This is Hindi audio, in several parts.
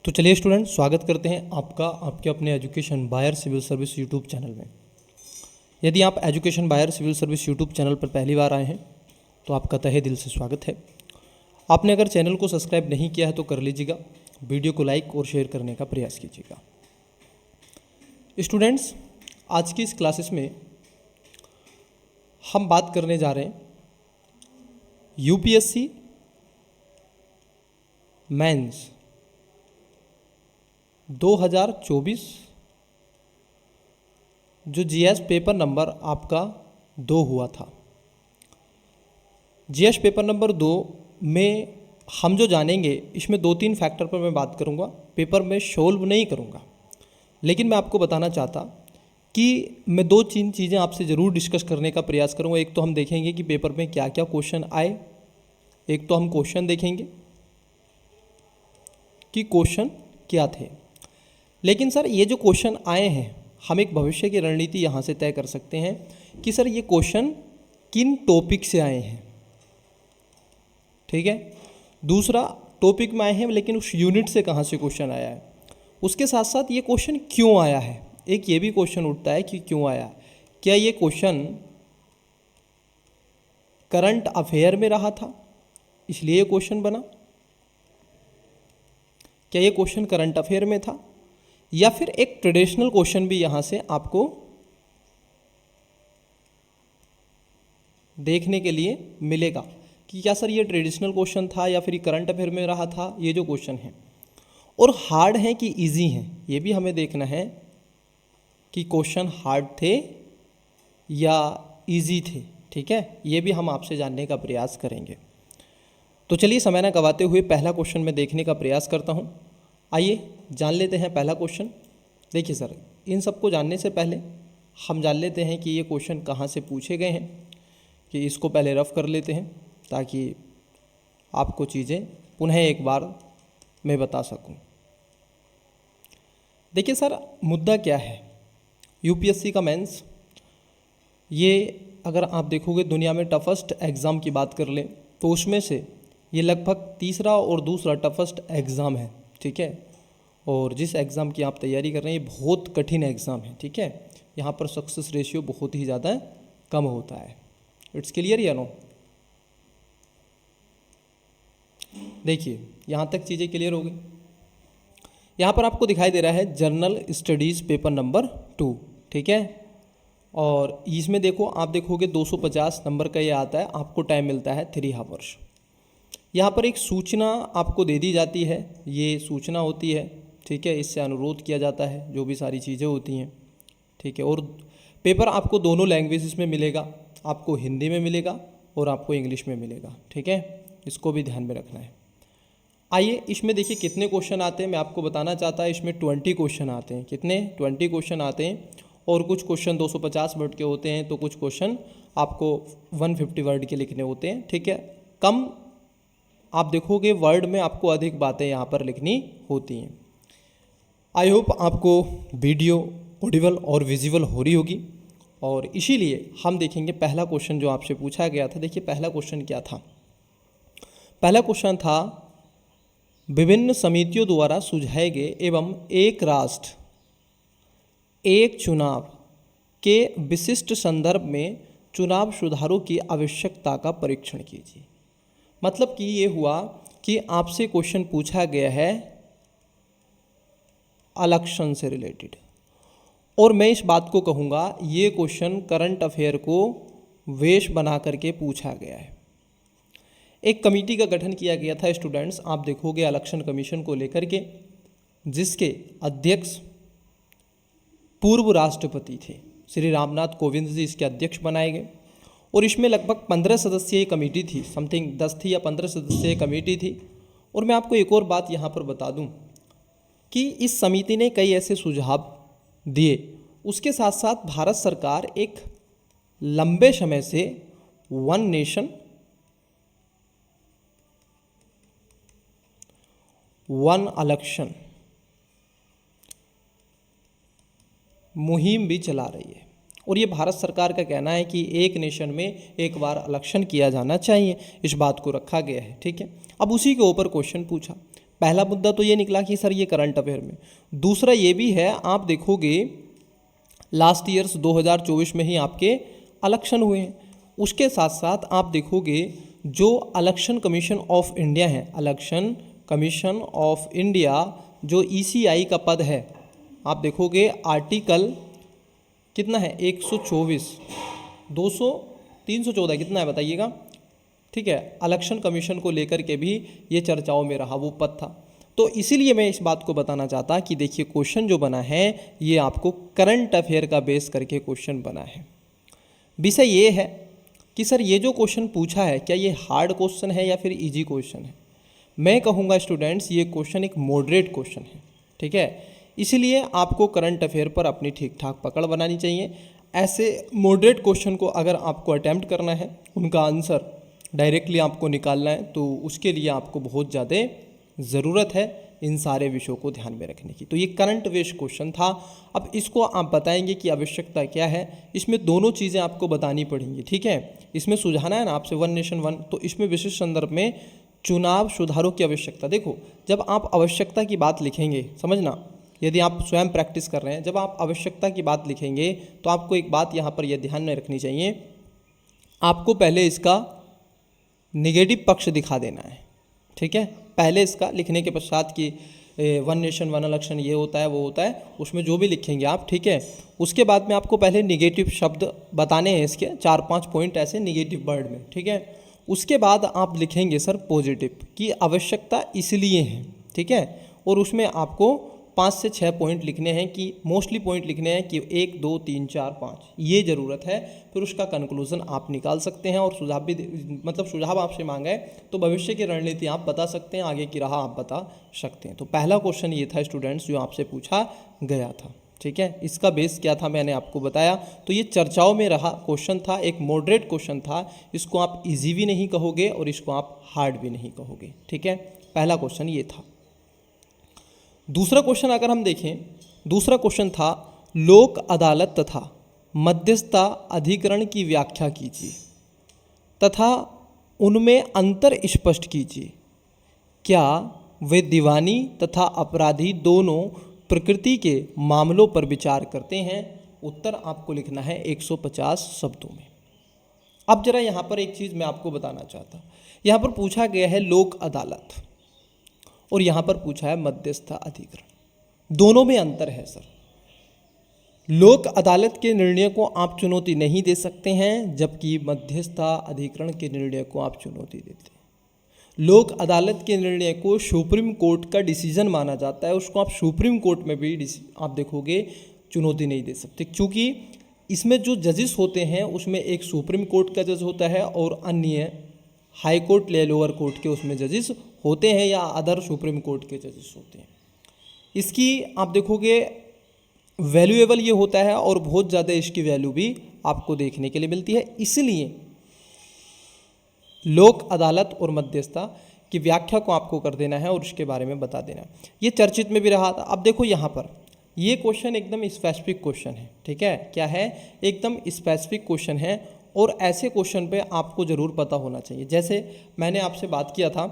तो चलिए स्टूडेंट, स्वागत करते हैं आपका आपके अपने एजुकेशन बायर सिविल सर्विस यूट्यूब चैनल में। यदि आप एजुकेशन बायर सिविल सर्विस यूट्यूब चैनल पर पहली बार आए हैं तो आपका तहे दिल से स्वागत है। आपने अगर चैनल को सब्सक्राइब नहीं किया है तो कर लीजिएगा, वीडियो को लाइक और शेयर करने का प्रयास कीजिएगा। स्टूडेंट्स, आज की इस क्लासेस में हम बात करने जा रहे हैं यूपीएससी मेंस 2024 जो जीएस पेपर नंबर आपका 2 हुआ था। जीएस पेपर नंबर 2 में हम जो जानेंगे इसमें 2-3 फैक्टर पर मैं बात करूंगा। पेपर में सोल्व नहीं करूंगा, लेकिन मैं आपको बताना चाहता कि मैं 2-3 चीज़ें आपसे ज़रूर डिस्कस करने का प्रयास करूंगा। एक तो हम देखेंगे कि पेपर में क्या क्या क्वेश्चन आए, एक तो हम क्वेश्चन देखेंगे कि क्वेश्चन क्या थे। लेकिन सर ये जो क्वेश्चन आए हैं, हम एक भविष्य की रणनीति यहाँ से तय कर सकते हैं कि सर ये क्वेश्चन किन टॉपिक से आए हैं। ठीक है, दूसरा टॉपिक में आए हैं लेकिन उस यूनिट से कहाँ से क्वेश्चन आया है। उसके साथ साथ ये क्वेश्चन क्यों आया है, एक ये भी क्वेश्चन उठता है कि क्यों आया। क्या ये क्वेश्चन करंट अफेयर में रहा था इसलिए ये क्वेश्चन बना, क्या ये क्वेश्चन करंट अफेयर में था, या फिर एक ट्रेडिशनल क्वेश्चन भी यहाँ से आपको देखने के लिए मिलेगा कि क्या सर ये ट्रेडिशनल क्वेश्चन था या फिर करंट अफेयर में रहा था। ये जो क्वेश्चन है और हार्ड है कि इजी हैं, ये भी हमें देखना है कि क्वेश्चन हार्ड थे या इजी थे। ठीक है, ये भी हम आपसे जानने का प्रयास करेंगे। तो चलिए समय न गवाते हुए पहला क्वेश्चन में देखने का प्रयास करता हूँ। आइए जान लेते हैं पहला क्वेश्चन। देखिए सर, इन सबको जानने से पहले हम जान लेते हैं कि ये क्वेश्चन कहाँ से पूछे गए हैं, कि इसको पहले रफ कर लेते हैं ताकि आपको चीज़ें पुनः एक बार मैं बता सकूं। देखिए सर, मुद्दा क्या है यूपीएससी का मेंस। ये अगर आप देखोगे दुनिया में टफेस्ट एग्ज़ाम की बात कर लें तो उसमें से ये लगभग तीसरा और दूसरा टफेस्ट एग्ज़ाम है। ठीक है, और जिस एग्ज़ाम की आप तैयारी कर रहे हैं ये बहुत कठिन एग्ज़ाम है। ठीक है, यहाँ पर सक्सेस रेशियो बहुत ही ज़्यादा कम होता है। इट्स क्लियर या नो? देखिए यहाँ तक चीज़ें क्लियर हो गई। यहाँ पर आपको दिखाई दे रहा है जनरल स्टडीज़ पेपर नंबर 2। ठीक है, और इसमें देखो, आप देखोगे 250 नंबर का ये आता है, आपको टाइम मिलता है 3 आवर्स। यहाँ पर एक सूचना आपको दे दी जाती है, ये सूचना होती है। ठीक है, इससे अनुरोध किया जाता है जो भी सारी चीज़ें होती हैं। ठीक है, और पेपर आपको दोनों लैंग्वेजेस में मिलेगा, आपको हिंदी में मिलेगा और आपको इंग्लिश में मिलेगा। ठीक है, इसको भी ध्यान में रखना है। आइए इसमें देखिए कितने क्वेश्चन आते हैं, मैं आपको बताना चाहता है। इसमें 20 क्वेश्चन आते हैं। कितने? 20 क्वेश्चन आते हैं, और कुछ क्वेश्चन 250 वर्ड के होते हैं तो कुछ क्वेश्चन आपको 150 वर्ड के लिखने होते हैं। ठीक है, कम आप देखोगे वर्ड में आपको अधिक बातें यहाँ पर लिखनी होती हैं। आई होप आपको वीडियो ऑडिबल और विजुअल हो रही होगी, और इसीलिए हम देखेंगे पहला क्वेश्चन जो आपसे पूछा गया था। देखिए पहला क्वेश्चन क्या था। पहला क्वेश्चन था विभिन्न समितियों द्वारा सुझाए गए एवं एक राष्ट्र एक चुनाव के विशिष्ट संदर्भ में चुनाव सुधारों की आवश्यकता का परीक्षण कीजिए। मतलब कि ये हुआ कि आपसे क्वेश्चन पूछा गया है इलेक्शन से रिलेटेड, और मैं इस बात को कहूँगा ये क्वेश्चन करंट अफेयर को वेश बना करके पूछा गया है। एक कमेटी का गठन किया गया था स्टूडेंट्स, आप देखोगे इलेक्शन कमीशन को लेकर के, जिसके अध्यक्ष पूर्व राष्ट्रपति थे श्री रामनाथ कोविंद जी, इसके अध्यक्ष बनाए गए। और इसमें लगभग 15 सदस्यीय कमेटी थी, समथिंग 10 थी या 15 सदस्यीय कमेटी थी। और मैं आपको एक और बात यहाँ पर बता दूँ कि इस समिति ने कई ऐसे सुझाव दिए। उसके साथ साथ भारत सरकार एक लंबे समय से वन नेशन वन इलेक्शन मुहिम भी चला रही है, और ये भारत सरकार का कहना है कि एक नेशन में एक बार इलेक्शन किया जाना चाहिए, इस बात को रखा गया है। ठीक है, अब उसी के ऊपर क्वेश्चन पूछा। पहला मुद्दा तो ये निकला कि सर ये करंट अफेयर में। दूसरा ये भी है, आप देखोगे लास्ट ईयर्स 2024 में ही आपके इलेक्शन हुए हैं। उसके साथ साथ आप देखोगे जो इलेक्शन कमीशन ऑफ इंडिया है, इलेक्शन कमीशन ऑफ इंडिया जो ECI का पद है, आप देखोगे आर्टिकल कितना है 124, 200, 314 कितना है बताइएगा, ठीक है। इलेक्शन कमीशन को लेकर के भी ये चर्चाओं में रहा वो पद था। तो इसीलिए मैं इस बात को बताना चाहता कि देखिए क्वेश्चन जो बना है ये आपको करंट अफेयर का बेस करके क्वेश्चन बना है। विषय ये है कि सर ये जो क्वेश्चन पूछा है क्या ये हार्ड क्वेश्चन है या फिर इजी क्वेश्चन है। मैं कहूँगा स्टूडेंट्स ये क्वेश्चन एक मॉडरेट क्वेश्चन है, ठीक है। इसलिए आपको करंट अफेयर पर अपनी ठीक ठाक पकड़ बनानी चाहिए। ऐसे मॉडरेट क्वेश्चन को अगर आपको अटैम्प्ट करना है, उनका आंसर डायरेक्टली आपको निकालना है, तो उसके लिए आपको बहुत ज़्यादा ज़रूरत है इन सारे विषयों को ध्यान में रखने की। तो ये करंट बेस्ड क्वेश्चन था। अब इसको आप बताएंगे कि आवश्यकता क्या है, इसमें दोनों चीज़ें आपको बतानी पड़ेंगी, ठीक है। इसमें सुझाना है ना आपसे वन नेशन वन, तो इसमें विशेष संदर्भ में चुनाव सुधारों की आवश्यकता। देखो जब आप आवश्यकता की बात लिखेंगे, समझना, यदि आप स्वयं प्रैक्टिस कर रहे हैं, जब आप आवश्यकता की बात लिखेंगे तो आपको एक बात यहाँ पर यह ध्यान में रखनी चाहिए, आपको पहले इसका निगेटिव पक्ष दिखा देना है, ठीक है। पहले इसका लिखने के पश्चात कि वन नेशन वन इलेक्शन ये होता है वो होता है, उसमें जो भी लिखेंगे आप, ठीक है। उसके बाद में आपको पहले निगेटिव शब्द बताने हैं, इसके 4-5 पॉइंट ऐसे निगेटिव वर्ड में, ठीक है। उसके बाद आप लिखेंगे सर पॉजिटिव की आवश्यकता इसलिए है, ठीक है। और उसमें आपको 5 से 6 पॉइंट लिखने हैं कि मोस्टली पॉइंट लिखने हैं कि 1 2 3 4 5 ये ज़रूरत है। फिर उसका कंक्लूजन आप निकाल सकते हैं और सुझाव भी मतलब सुझाव आपसे मांगा है तो भविष्य की रणनीति आप बता सकते हैं, आगे की राह आप बता सकते हैं। तो पहला क्वेश्चन ये था स्टूडेंट्स जो आपसे पूछा गया था, ठीक है। इसका बेस क्या था मैंने आपको बताया। तो ये चर्चाओं में रहा क्वेश्चन था, एक मॉडरेट क्वेश्चन था। इसको आप इजी भी नहीं कहोगे और इसको आप हार्ड भी नहीं कहोगे, ठीक है। पहला क्वेश्चन ये था। दूसरा क्वेश्चन अगर हम देखें, दूसरा क्वेश्चन था लोक अदालत तथा मध्यस्थता अधिकरण की व्याख्या कीजिए तथा उनमें अंतर स्पष्ट कीजिए। क्या वे दीवानी तथा अपराधी दोनों प्रकृति के मामलों पर विचार करते हैं। उत्तर आपको लिखना है 150 शब्दों में। अब जरा यहाँ पर एक चीज़ मैं आपको बताना चाहता, यहाँ पर पूछा गया है लोक अदालत और यहाँ पर पूछा है मध्यस्थता अधिकरण, दोनों में अंतर है सर। लोक अदालत के निर्णय को आप चुनौती नहीं दे सकते हैं, जबकि मध्यस्थता अधिकरण के निर्णय को आप चुनौती देते हैं। लोक अदालत के निर्णय को सुप्रीम कोर्ट का डिसीजन माना जाता है, उसको आप सुप्रीम कोर्ट में भी आप देखोगे चुनौती नहीं दे सकते, क्योंकि इसमें जो जजेस होते हैं उसमें एक सुप्रीम कोर्ट का जज होता है और अन्य हाई कोर्ट या लोअर कोर्ट के उसमें जजेस होते हैं या अदर सुप्रीम कोर्ट के जजेस होते हैं। इसकी आप देखोगे वैल्यूएबल ये होता है और बहुत ज़्यादा इसकी वैल्यू भी आपको देखने के लिए मिलती है। इसलिए लोक अदालत और मध्यस्थता की व्याख्या को आपको कर देना है और उसके बारे में बता देना है। ये चर्चित में भी रहा था। अब देखो यहाँ पर ये क्वेश्चन एकदम स्पेसिफिक क्वेश्चन है, ठीक है। क्या है, एकदम स्पेसिफिक क्वेश्चन है और ऐसे क्वेश्चन पे आपको ज़रूर पता होना चाहिए। जैसे मैंने आपसे बात किया था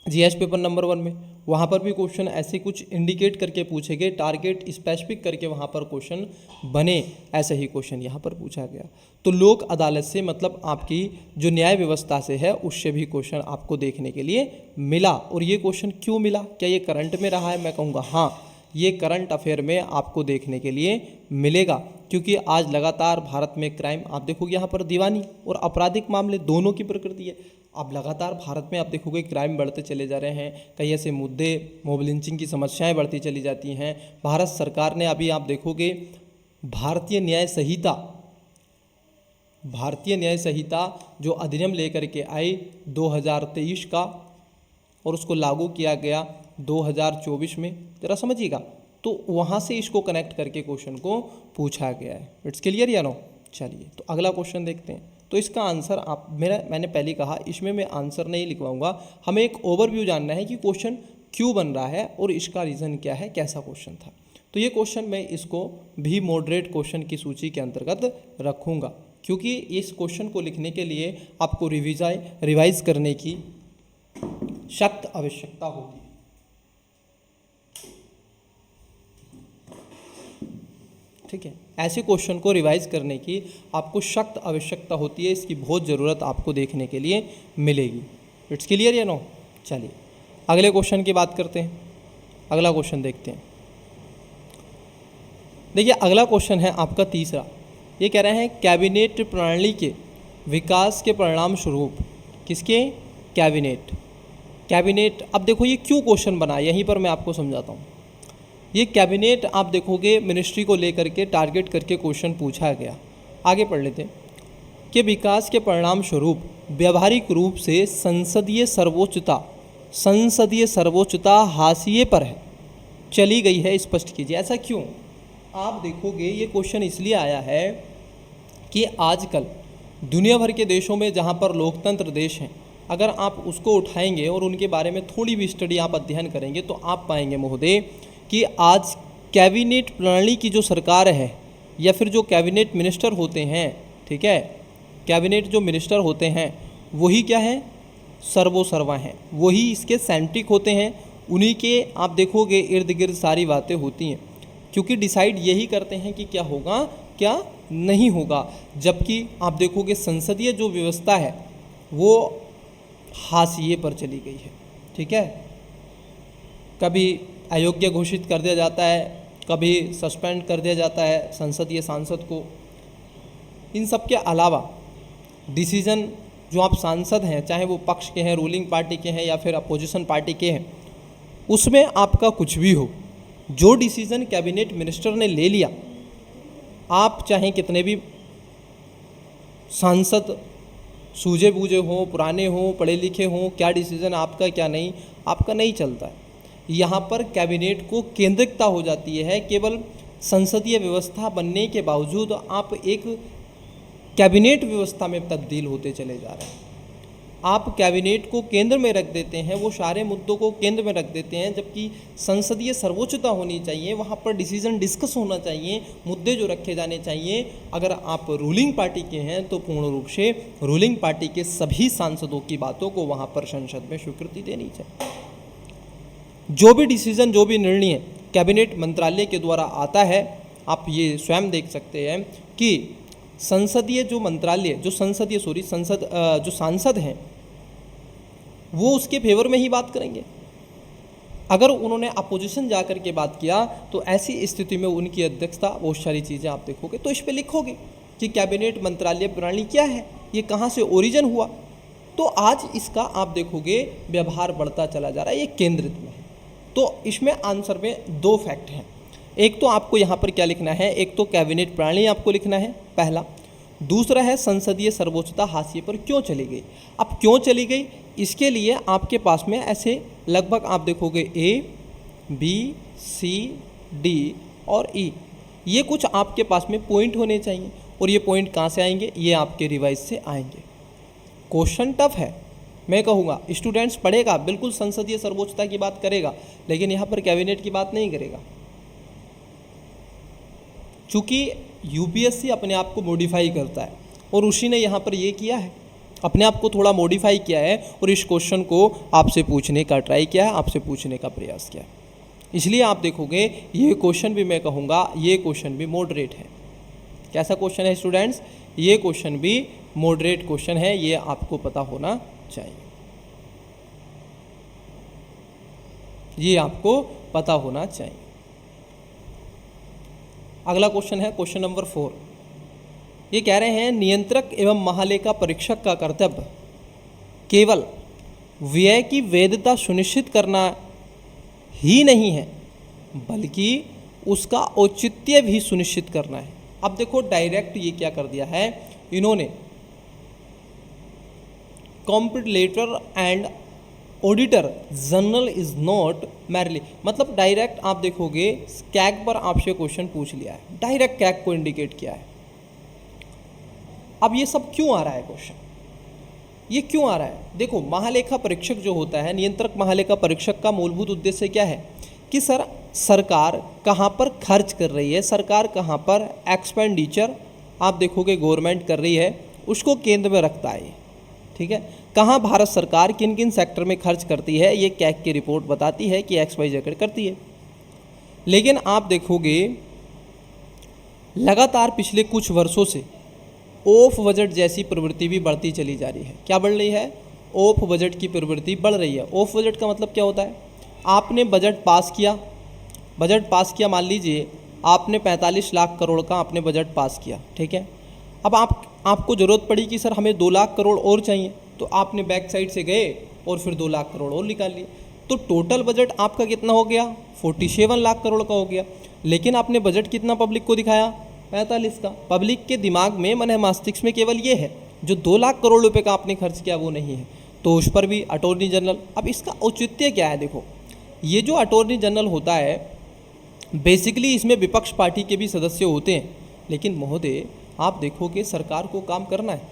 जीएस पेपर नंबर 1 में, वहाँ पर भी क्वेश्चन ऐसे कुछ इंडिकेट करके पूछे गए, टारगेट स्पेसिफिक करके वहाँ पर क्वेश्चन बने, ऐसे ही क्वेश्चन यहाँ पर पूछा गया। तो लोक अदालत से मतलब आपकी जो न्याय व्यवस्था से है उससे भी क्वेश्चन आपको देखने के लिए मिला। और ये क्वेश्चन क्यों मिला, क्या ये करंट में रहा है, मैं कहूँगा हाँ ये करंट अफेयर में आपको देखने के लिए मिलेगा, क्योंकि आज लगातार भारत में क्राइम आप देखोगे यहाँ पर दीवानी और आपराधिक मामले दोनों की प्रकृति है। अब लगातार भारत में आप देखोगे क्राइम बढ़ते चले जा रहे हैं, कई ऐसे मुद्दे, मॉब लिंचिंग की समस्याएं बढ़ती चली जाती हैं। भारत सरकार ने अभी आप देखोगे भारतीय न्याय संहिता जो अधिनियम लेकर के आई 2023 का और उसको लागू किया गया 2024 में, जरा समझिएगा। तो वहाँ से इसको कनेक्ट करके क्वेश्चन को पूछा गया है। इट्स क्लियर या नो। चलिए तो अगला क्वेश्चन देखते हैं। तो इसका आंसर मैंने पहले कहा इसमें मैं आंसर नहीं लिखवाऊंगा, हमें एक ओवरव्यू जानना है कि क्वेश्चन क्यों बन रहा है और इसका रीज़न क्या है, कैसा क्वेश्चन था। तो ये क्वेश्चन मैं इसको भी मॉडरेट क्वेश्चन की सूची के अंतर्गत रखूँगा, क्योंकि इस क्वेश्चन को लिखने के लिए आपको रिवाइज करने की सख्त आवश्यकता होगी। ठीक है, ऐसे क्वेश्चन को रिवाइज करने की आपको सख्त आवश्यकता होती है, इसकी बहुत ज़रूरत आपको देखने के लिए मिलेगी। इट्स क्लियर या नो? चलिए अगले क्वेश्चन की बात करते हैं। अगला क्वेश्चन देखते हैं। देखिए अगला क्वेश्चन है आपका तीसरा। ये कह रहे हैं कैबिनेट प्रणाली के विकास के परिणाम स्वरूप, किसके? कैबिनेट। अब देखो ये क्यों क्वेश्चन बना, यहीं पर मैं आपको समझाता हूँ। ये कैबिनेट आप देखोगे मिनिस्ट्री को लेकर के टारगेट करके क्वेश्चन पूछा गया। आगे पढ़ लेते हैं कि विकास के परिणाम स्वरूप व्यावहारिक रूप से संसदीय सर्वोच्चता हाशिए पर है, चली गई है, स्पष्ट कीजिए। ऐसा क्यों? आप देखोगे ये क्वेश्चन इसलिए आया है कि आजकल दुनिया भर के देशों में जहाँ पर लोकतंत्र देश हैं, अगर आप उसको उठाएंगे और उनके बारे में थोड़ी भी स्टडी आप अध्ययन करेंगे तो आप पाएंगे महोदय कि आज कैबिनेट प्रणाली की जो सरकार है या फिर जो कैबिनेट मिनिस्टर होते हैं, ठीक है, कैबिनेट जो मिनिस्टर होते हैं वही क्या है? सर्वोसर्वा हैं, वही इसके सेंट्रिक होते हैं, उन्हीं के आप देखोगे इर्द गिर्द सारी बातें होती हैं, क्योंकि डिसाइड यही करते हैं कि क्या होगा क्या नहीं होगा। जबकि आप देखोगे संसदीय जो व्यवस्था है वो हाशिए पर चली गई है, ठीक है। कभी अयोग्य घोषित कर दिया जाता है, कभी सस्पेंड कर दिया जाता है संसदीय सांसद को। इन सब के अलावा डिसीज़न जो आप सांसद हैं, चाहे वो पक्ष के हैं, रूलिंग पार्टी के हैं या फिर अपोजिशन पार्टी के हैं, उसमें आपका कुछ भी हो, जो डिसीज़न कैबिनेट मिनिस्टर ने ले लिया, आप चाहे कितने भी सांसद सूझे बूझे हों, पुराने हों, पढ़े लिखे हों, क्या डिसीज़न आपका क्या नहीं, आपका नहीं चलता है। यहाँ पर कैबिनेट को केंद्रिकता हो जाती है। केवल संसदीय व्यवस्था बनने के बावजूद आप एक कैबिनेट व्यवस्था में तब्दील होते चले जा रहे हैं। आप कैबिनेट को केंद्र में रख देते हैं, वो सारे मुद्दों को केंद्र में रख देते हैं, जबकि संसदीय सर्वोच्चता होनी चाहिए, वहाँ पर डिसीजन डिस्कस होना चाहिए, मुद्दे जो रखे जाने चाहिए। अगर आप रूलिंग पार्टी के हैं तो पूर्ण रूप से रूलिंग पार्टी के सभी सांसदों की बातों को वहाँ पर संसद में स्वीकृति देनी चाहिए। जो भी डिसीजन, जो भी निर्णय कैबिनेट मंत्रालय के द्वारा आता है, आप ये स्वयं देख सकते हैं कि संसदीय जो मंत्रालय जो सांसद हैं वो उसके फेवर में ही बात करेंगे। अगर उन्होंने अपोजिशन जा कर के बात किया तो ऐसी स्थिति में उनकी अध्यक्षता, बहुत सारी चीज़ें आप देखोगे तो इस पर लिखोगे कि कैबिनेट मंत्रालय प्रणाली क्या है, ये कहाँ से ओरिजिन हुआ। तो आज इसका आप देखोगे व्यवहार बढ़ता चला जा रहा है, ये केंद्रित में है। तो इसमें आंसर में दो फैक्ट हैं। एक तो आपको यहाँ पर क्या लिखना है, एक तो कैबिनेट प्रणाली आपको लिखना है पहला, दूसरा है संसदीय सर्वोच्चता हाशिए पर क्यों चली गई। अब क्यों चली गई, इसके लिए आपके पास में ऐसे लगभग आप देखोगे A, B, C, D और E, ये कुछ आपके पास में पॉइंट होने चाहिए। और ये पॉइंट कहाँ से आएंगे, ये आपके रिवाइज से आएंगे। क्वेश्चन टफ है, मैं कहूँगा स्टूडेंट्स पढ़ेगा, बिल्कुल संसदीय सर्वोच्चता की बात करेगा, लेकिन यहाँ पर कैबिनेट की बात नहीं करेगा, चूँकि यूपीएससी अपने आप को मॉडिफाई करता है और उसी ने यहाँ पर ये किया है, अपने आप को थोड़ा मॉडिफाई किया है और इस क्वेश्चन को आपसे पूछने का ट्राई किया है, आपसे पूछने का प्रयास किया है। इसलिए आप देखोगे ये क्वेश्चन भी, मैं कहूँगा ये क्वेश्चन भी मॉडरेट है। कैसा क्वेश्चन है स्टूडेंट्स, ये क्वेश्चन भी मॉडरेट क्वेश्चन है, ये आपको पता होना चाहिए, ये आपको पता होना चाहिए। अगला क्वेश्चन है क्वेश्चन नंबर 4। ये कह रहे हैं नियंत्रक एवं महालेखा परीक्षक का कर्तव्य केवल व्यय की वैधता सुनिश्चित करना ही नहीं है, बल्कि उसका औचित्य भी सुनिश्चित करना है। अब देखो डायरेक्ट ये क्या कर दिया है इन्होंने, competitor and auditor general is not merely, मतलब डायरेक्ट आप देखोगे कैग पर आपसे क्वेश्चन पूछ लिया है, डायरेक्ट कैग को इंडिकेट किया है। अब ये सब क्यों आ रहा है क्वेश्चन, ये क्यों आ रहा है? देखो महालेखा परीक्षक जो होता है, नियंत्रक महालेखा परीक्षक का मूलभूत उद्देश्य क्या है कि सरकार कहाँ पर खर्च कर रही है, सरकार कहाँ पर एक्सपेंडिचर आप देखोगे गवर्नमेंट कर रही है, उसको केंद्र में रखता है, ठीक है। कहाँ भारत सरकार किन किन सेक्टर में खर्च करती है, ये कैग की रिपोर्ट बताती है कि XYZ करती है। लेकिन आप देखोगे लगातार पिछले कुछ वर्षों से ऑफ बजट जैसी प्रवृत्ति भी बढ़ती चली जा रही है। क्या बढ़ रही है? ऑफ बजट की प्रवृत्ति बढ़ रही है। ऑफ बजट का मतलब क्या होता है? आपने बजट पास किया, मान लीजिए आपने 45 लाख करोड़ का आपने बजट पास किया, ठीक है। अब आपको ज़रूरत पड़ी कि सर हमें 2 लाख करोड़ और चाहिए, तो आपने बैक साइड से गए और फिर 2 लाख करोड़ और निकाल लिए, तो टोटल बजट आपका कितना हो गया? 47 लाख करोड़ का हो गया। लेकिन आपने बजट कितना पब्लिक को दिखाया? 45 का। पब्लिक के दिमाग में, मन मस्तिष्क में केवल ये है, जो 2 लाख करोड़ रुपए का आपने खर्च किया वो नहीं है, तो उस पर भी अटॉर्नी जनरल। अब इसका औचित्य क्या है? देखो, ये जो अटॉर्नी जनरल होता है, बेसिकली इसमें विपक्ष पार्टी के भी सदस्य होते हैं, लेकिन महोदय आप देखोगे सरकार को काम करना है।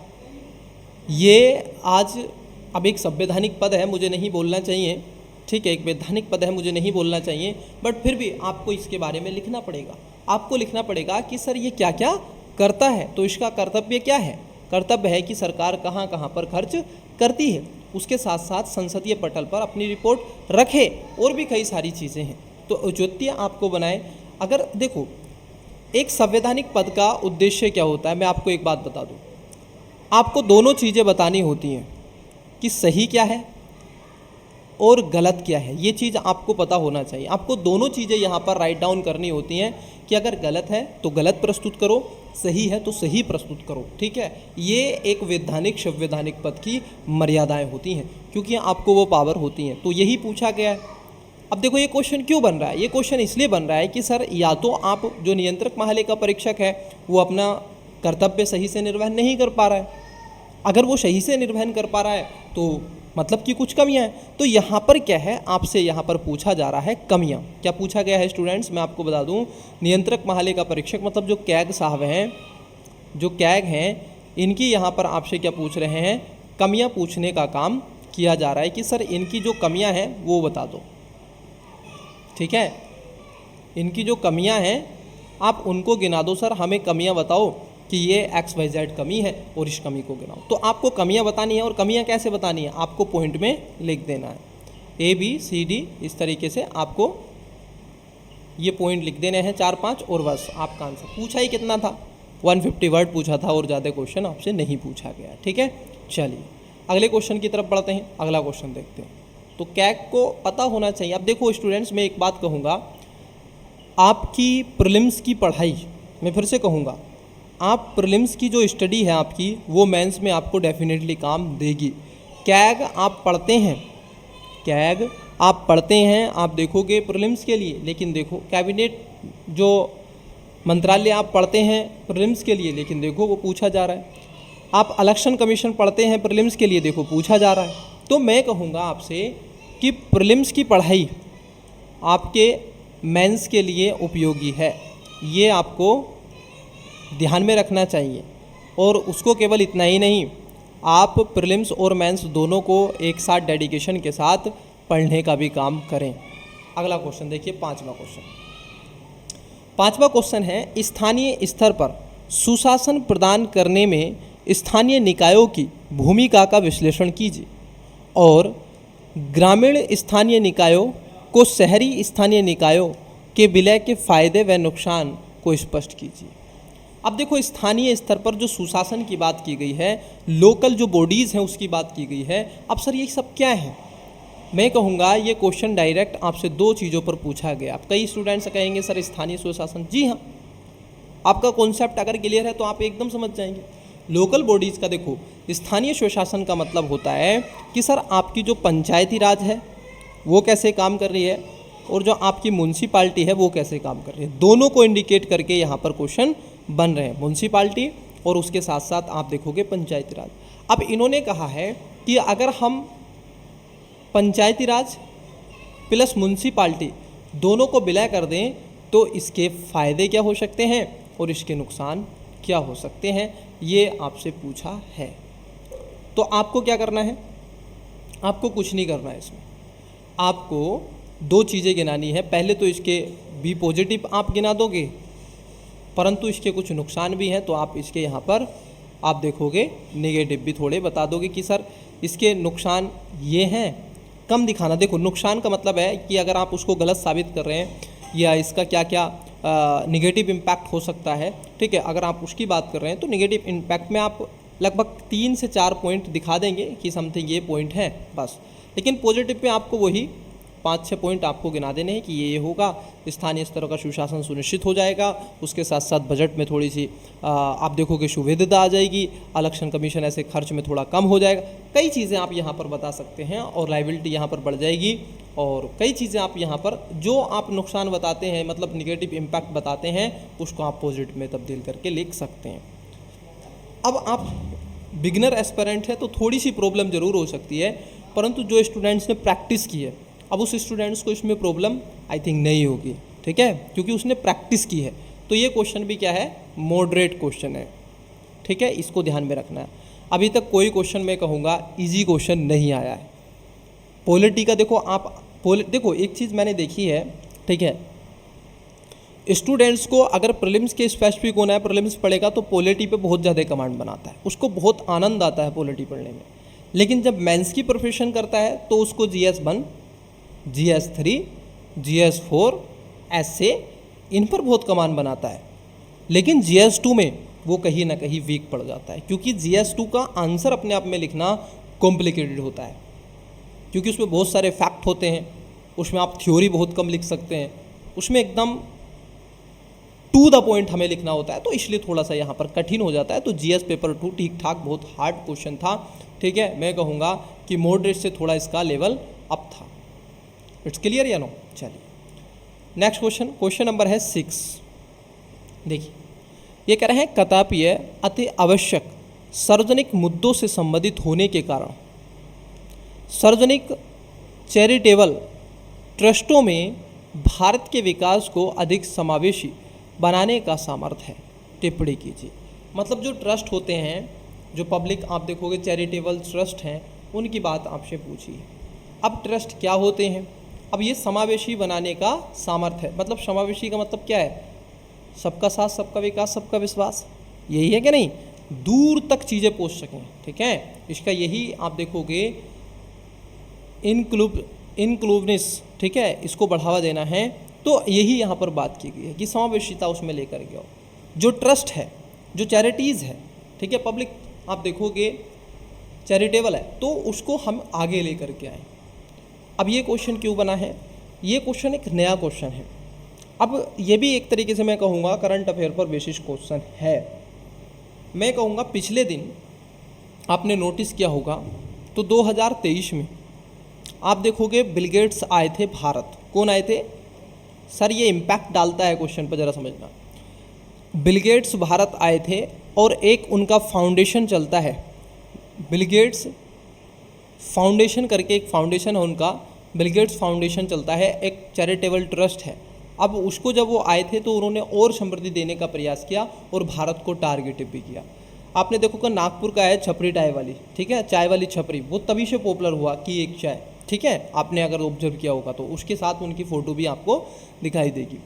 ये आज अब एक संवैधानिक पद है, मुझे नहीं बोलना चाहिए, ठीक है, एक वैधानिक पद है, मुझे नहीं बोलना चाहिए, बट फिर भी आपको इसके बारे में लिखना पड़ेगा। आपको लिखना पड़ेगा कि सर ये क्या क्या करता है, तो इसका कर्तव्य क्या है? कर्तव्य है कि सरकार कहाँ कहाँ पर खर्च करती है, उसके साथ साथ संसदीय पटल पर अपनी रिपोर्ट रखे, और भी कई सारी चीज़ें हैं, तो औचित्य आपको बनाए। अगर देखो, एक संवैधानिक पद का उद्देश्य क्या होता है, मैं आपको एक बात बता दूं, आपको दोनों चीज़ें बतानी होती हैं कि सही क्या है और गलत क्या है। ये चीज़ आपको पता होना चाहिए। आपको दोनों चीज़ें यहाँ पर राइट डाउन करनी होती हैं कि अगर गलत है तो गलत प्रस्तुत करो, सही है तो सही प्रस्तुत करो, ठीक है। ये एक वैधानिक संवैधानिक पद की मर्यादाएं होती हैं, क्योंकि आपको वो पावर होती हैं। तो यही पूछा गया है। अब देखो, ये क्वेश्चन क्यों बन रहा है? ये क्वेश्चन इसलिए बन रहा है कि सर या तो आप जो नियंत्रक महालय का परीक्षक है वो अपना कर्तव्य सही से निर्वहन नहीं कर पा रहा है। अगर वो सही से निर्वहन कर पा रहा है तो मतलब कि कुछ कमियां हैं। तो यहाँ पर क्या है, आपसे यहाँ पर पूछा जा रहा है कमियां। क्या पूछा गया है स्टूडेंट्स? मैं आपको बता दूं, नियंत्रक महालय का परीक्षक मतलब जो कैग साहब हैं, जो कैग हैं, इनकी यहाँ पर आपसे क्या पूछ रहे हैं? कमियाँ पूछने का काम किया जा रहा है कि सर इनकी जो कमियाँ हैं वो बता दो, ठीक है। इनकी जो कमियां हैं आप उनको गिना दो, सर हमें कमियां बताओ कि ये XYZ कमी है और इस कमी को गिनाओ। तो आपको कमियां बतानी है, और कमियां कैसे बतानी है? आपको पॉइंट में लिख देना है, ABCD, इस तरीके से आपको ये पॉइंट लिख देने हैं 4-5, और बस आपका आंसर। पूछा ही कितना था? 150 वर्ड पूछा था, और ज़्यादा क्वेश्चन आपसे नहीं पूछा गया, ठीक है। चलिए अगले क्वेश्चन की तरफ बढ़ते हैं। अगला क्वेश्चन देखते हैं। तो कैग को पता होना चाहिए। अब देखो स्टूडेंट्स, मैं एक बात कहूँगा, आपकी प्रीलिम्स की पढ़ाई, मैं फिर से कहूँगा, आप प्रीलिम्स की जो स्टडी है आपकी, वो मेंस में आपको डेफिनेटली काम देगी। कैग आप पढ़ते हैं, आप देखोगे प्रीलिम्स के लिए, लेकिन देखो कैबिनेट जो मंत्रालय आप पढ़ते हैं प्रीलिम्स के लिए, लेकिन देखो वो पूछा जा रहा है। आप इलेक्शन कमीशन पढ़ते हैं प्रीलिम्स के लिए, देखो पूछा जा रहा है। तो मैं कहूँगा आपसे कि प्रीलिम्स की पढ़ाई आपके मेंस के लिए उपयोगी है, ये आपको ध्यान में रखना चाहिए। और उसको केवल इतना ही नहीं, आप प्रीलिम्स और मेंस दोनों को एक साथ डेडिकेशन के साथ पढ़ने का भी काम करें। अगला क्वेश्चन देखिए, पांचवा क्वेश्चन है, स्थानीय स्तर पर सुशासन प्रदान करने में स्थानीय निकायों की भूमिका का विश्लेषण कीजिए और ग्रामीण स्थानीय निकायों को शहरी स्थानीय निकायों के विलय के फायदे व नुकसान को स्पष्ट कीजिए। अब देखो, स्थानीय स्तर पर जो सुशासन की बात की गई है, लोकल जो बॉडीज़ हैं उसकी बात की गई है। अब सर ये सब क्या है? मैं कहूँगा ये क्वेश्चन डायरेक्ट आपसे दो चीज़ों पर पूछा गया। अब कई स्टूडेंट्स कहेंगे सर स्थानीय सुशासन, जी हाँ, आपका कॉन्सेप्ट अगर क्लियर है तो आप एकदम समझ जाएंगे। लोकल बॉडीज़ का देखो, स्थानीय स्वशासन का मतलब होता है कि सर आपकी जो पंचायती राज है वो कैसे काम कर रही है और जो आपकी म्यूनसिपाल्टी है वो कैसे काम कर रही है, दोनों को इंडिकेट करके यहाँ पर क्वेश्चन बन रहे हैं, म्यूनसिपाल्टी और उसके साथ साथ आप देखोगे पंचायती राज। अब इन्होंने कहा है कि अगर हम पंचायती राज प्लस म्यूनसिपाल्टी दोनों को विलय कर दें तो इसके फ़ायदे क्या हो सकते हैं और इसके नुकसान क्या हो सकते हैं, ये आपसे पूछा है। तो आपको क्या करना है? आपको कुछ नहीं करना है। इसमें आपको दो चीज़ें गिनानी है। पहले तो इसके बी पॉजिटिव आप गिना दोगे, परंतु इसके कुछ नुकसान भी हैं, तो आप इसके यहाँ पर आप देखोगे नेगेटिव भी थोड़े बता दोगे कि सर इसके नुकसान ये हैं, कम दिखाना। देखो, नुकसान का मतलब है कि अगर आप उसको गलत साबित कर रहे हैं या इसका क्या क्या निगेटिव इम्पैक्ट हो सकता है, ठीक है। अगर आप उसकी बात कर रहे हैं तो निगेटिव इम्पैक्ट में आप लगभग 3 से 4 पॉइंट दिखा देंगे कि समथिंग ये पॉइंट है बस। लेकिन पॉजिटिव में आपको वही 5-6 पॉइंट आपको गिना देने हैं कि ये होगा, स्थानीय स्तर का सुशासन सुनिश्चित हो जाएगा, उसके साथ साथ बजट में थोड़ी सी आप देखोगे सुविधा आ जाएगी, इलेक्शन कमीशन ऐसे खर्च में थोड़ा कम हो जाएगा, कई चीज़ें आप यहाँ पर बता सकते हैं और लाइबिलिटी यहाँ पर बढ़ जाएगी और कई चीज़ें आप यहाँ पर जो आप नुकसान बताते हैं मतलब निगेटिव इम्पैक्ट बताते हैं उसको आप पॉजिटिव में तब्दील करके लिख सकते हैं। अब आप बिगिनर एस्पिरेंट है तो थोड़ी सी प्रॉब्लम ज़रूर हो सकती है, परंतु जो स्टूडेंट्स ने प्रैक्टिस की है अब उस स्टूडेंट्स को इसमें प्रॉब्लम आई थिंक नहीं होगी, ठीक है, क्योंकि उसने प्रैक्टिस की है। तो ये क्वेश्चन भी क्या है, मॉडरेट क्वेश्चन है, ठीक है, इसको ध्यान में रखना है। अभी तक कोई क्वेश्चन मैं कहूँगा इजी क्वेश्चन नहीं आया है। पॉलिटी का देखो आप देखो एक चीज़ मैंने देखी है, ठीक है, स्टूडेंट्स को अगर प्रीलिम्स के स्पेसिफिक होना है, प्रीलिम्स पढ़ेगा तो पॉलिटी पे बहुत ज़्यादा कमांड बनाता है, उसको बहुत आनंद आता है पॉलिटी पढ़ने में। लेकिन जब मेंस की प्रिपरेशन करता है तो उसको GS1, GS3, GS4, ऐसे इन पर बहुत कमांड बनाता है। लेकिन GS2 में वो कहीं ना कहीं वीक पड़ जाता है, क्योंकि GS2 का आंसर अपने आप में लिखना कॉम्प्लिकेटेड होता है, क्योंकि उसमें बहुत सारे फैक्ट होते हैं, उसमें आप थ्योरी बहुत कम लिख सकते हैं, उसमें एकदम टू द पॉइंट हमें लिखना होता है, तो इसलिए थोड़ा सा यहाँ पर कठिन हो जाता है। तो GS पेपर 2 ठीक ठाक बहुत हार्ड क्वेश्चन था, ठीक है, मैं कहूँगा कि मॉडरेट से थोड़ा इसका लेवल अप था। इट्स क्लियर या नो? चलिए नेक्स्ट क्वेश्चन नंबर है 6। देखिए ये कह रहे हैं कदापि अति आवश्यक सार्वजनिक मुद्दों से संबंधित होने के कारण सार्वजनिक चैरिटेबल ट्रस्टों में भारत के विकास को अधिक समावेशी बनाने का सामर्थ्य है। टिप्पणी कीजिए। मतलब जो ट्रस्ट होते हैं, जो पब्लिक आप देखोगे चैरिटेबल ट्रस्ट हैं, उनकी बात आपसे पूछिए। अब ट्रस्ट क्या होते हैं? अब ये समावेशी बनाने का सामर्थ्य है। मतलब समावेशी का मतलब क्या है? सबका साथ, सबका विकास, सबका विश्वास, यही है कि नहीं? दूर तक चीज़ें पहुँच सकें, ठीक है, इसका यही आप देखोगे इनक्लूसिवनेस, ठीक है, इसको बढ़ावा देना है। तो यही यहाँ पर बात की गई है कि समावेशिता उसमें लेकर के आओ। जो ट्रस्ट है, जो चैरिटीज़ है, ठीक है, पब्लिक आप देखोगे चैरिटेबल है, तो उसको हम आगे लेकर के आएँ। अब ये क्वेश्चन क्यों बना है? ये क्वेश्चन एक नया क्वेश्चन है। अब ये भी एक तरीके से मैं कहूँगा करंट अफेयर पर बेसिस क्वेश्चन है। मैं कहूँगा पिछले दिन आपने नोटिस किया होगा तो 2023 में आप देखोगे बिल गेट्स आए थे भारत। कौन आए थे सर? ये इम्पैक्ट डालता है क्वेश्चन पर, ज़रा समझना। बिल गेट्स भारत आए थे और एक उनका फाउंडेशन चलता है, बिल गेट्स फाउंडेशन करके एक फाउंडेशन है उनका, बिल गेट्स फाउंडेशन चलता है, एक चैरिटेबल ट्रस्ट है। अब उसको जब वो आए थे तो उन्होंने और समृद्धि देने का प्रयास किया और भारत को टारगेट भी किया। आपने देखो कि नागपुर का है छपरी चाय वाली, ठीक है, चाय वाली छपरी, वो तभी से पॉपुलर हुआ कि एक चाय, ठीक है, आपने अगर ऑब्जर्व किया होगा तो उसके साथ उनकी फ़ोटो भी आपको दिखाई देगी।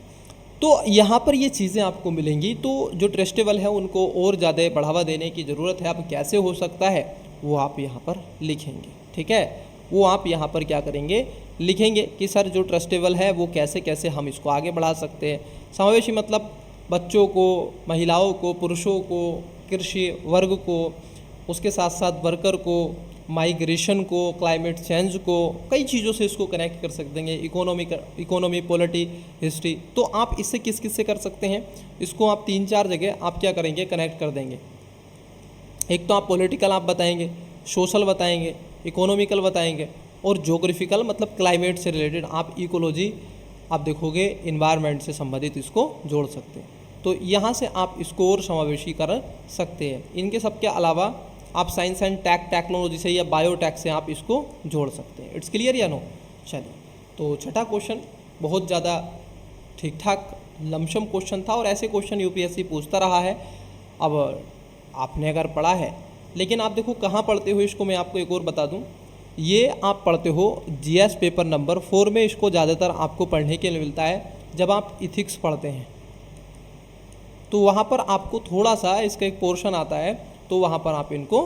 तो यहाँ पर ये चीज़ें आपको मिलेंगी। तो जो ट्रस्टेबल है उनको और ज़्यादा बढ़ावा देने की ज़रूरत है। अब कैसे हो सकता है वो आप यहाँ पर लिखेंगे, ठीक है, वो आप यहाँ पर क्या करेंगे, लिखेंगे कि सर जो ट्रस्टेबल है वो कैसे कैसे हम इसको आगे बढ़ा सकते हैं। समावेशी मतलब बच्चों को, महिलाओं को, पुरुषों को, कृषि वर्ग को, उसके साथ साथ वर्कर को, माइग्रेशन को, क्लाइमेट चेंज को, कई चीज़ों से इसको कनेक्ट कर सकते हैं। Economy, polity, history. तो आप इससे किस किस से कर सकते हैं? इसको आप 3-4 जगह आप क्या करेंगे, कनेक्ट कर देंगे। एक तो आप पॉलिटिकल आप बताएंगे, सोशल बताएंगे, इकोनॉमिकल बताएंगे, और जोग्राफिकल मतलब क्लाइमेट से रिलेटेड आप इकोलॉजी आप देखोगे इन्वायरमेंट से संबंधित इसको जोड़ सकते हैं। तो यहाँ से आप इसको और समावेशी कर सकते हैं। इनके सबके अलावा आप साइंस एंड टेक्नोलॉजी से या बायोटेक से आप इसको जोड़ सकते हैं। इट्स क्लियर या नो? चलिए, तो छठा क्वेश्चन बहुत ज़्यादा ठीक ठाक लमसम क्वेश्चन था और ऐसे क्वेश्चन यूपीएससी पूछता रहा है। अब आपने अगर पढ़ा है, लेकिन आप देखो कहाँ पढ़ते हो, इसको मैं आपको एक और बता दूँ। ये आप पढ़ते हो जीएस पेपर नंबर 4 में। इसको ज़्यादातर आपको पढ़ने के लिए मिलता है जब आप इथिक्स पढ़ते हैं, तो वहाँ पर आपको थोड़ा सा इसका एक पोर्शन आता है, तो वहाँ पर आप इनको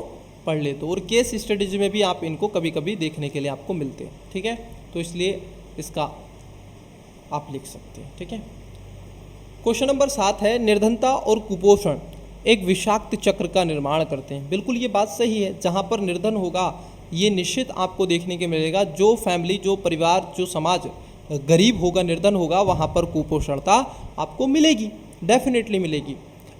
पढ़ लेते हो। और केस स्टडीज में भी आप इनको कभी कभी देखने के लिए आपको मिलते हैं, ठीक है, तो इसलिए इसका आप लिख सकते हैं, ठीक है। क्वेश्चन नंबर 7 है, निर्धनता और कुपोषण एक विषाक्त चक्र का निर्माण करते हैं। बिल्कुल ये बात सही है। जहाँ पर निर्धन होगा ये निश्चित आपको देखने के मिलेगा, जो फैमिली, जो परिवार, जो समाज गरीब होगा, निर्धन होगा, वहाँ पर कुपोषणता आपको मिलेगी, डेफिनेटली मिलेगी।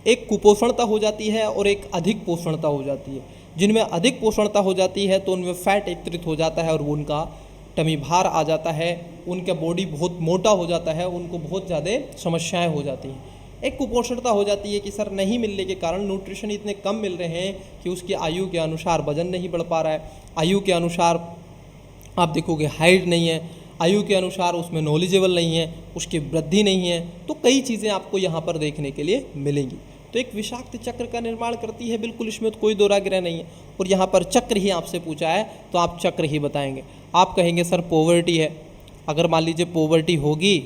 एक कुपोषणता हो जाती है और एक अधिक पोषणता हो जाती है। जिनमें अधिक पोषणता हो जाती है तो उनमें फैट एकत्रित हो जाता है और वो उनका टमी भार आ जाता है, उनका बॉडी बहुत मोटा हो जाता है, उनको बहुत ज़्यादा समस्याएं हो जाती हैं। एक कुपोषणता हो जाती है कि सर नहीं मिलने के कारण न्यूट्रिशन इतने कम मिल रहे हैं कि उसकी आयु के अनुसार वजन नहीं बढ़ पा रहा है, आयु के अनुसार आप देखोगे हाइट नहीं है, आयु के अनुसार उसमें नॉलेजेबल नहीं है, उसकी वृद्धि नहीं है। तो कई चीज़ें आपको यहाँ पर देखने के लिए मिलेंगी। तो एक विषाक्त चक्र का निर्माण करती है, बिल्कुल इसमें तो कोई दोरागिरा नहीं है। और यहाँ पर चक्र ही आपसे पूछा है तो आप चक्र ही बताएंगे। आप कहेंगे सर पॉवर्टी है, अगर मान लीजिए पॉवर्टी होगी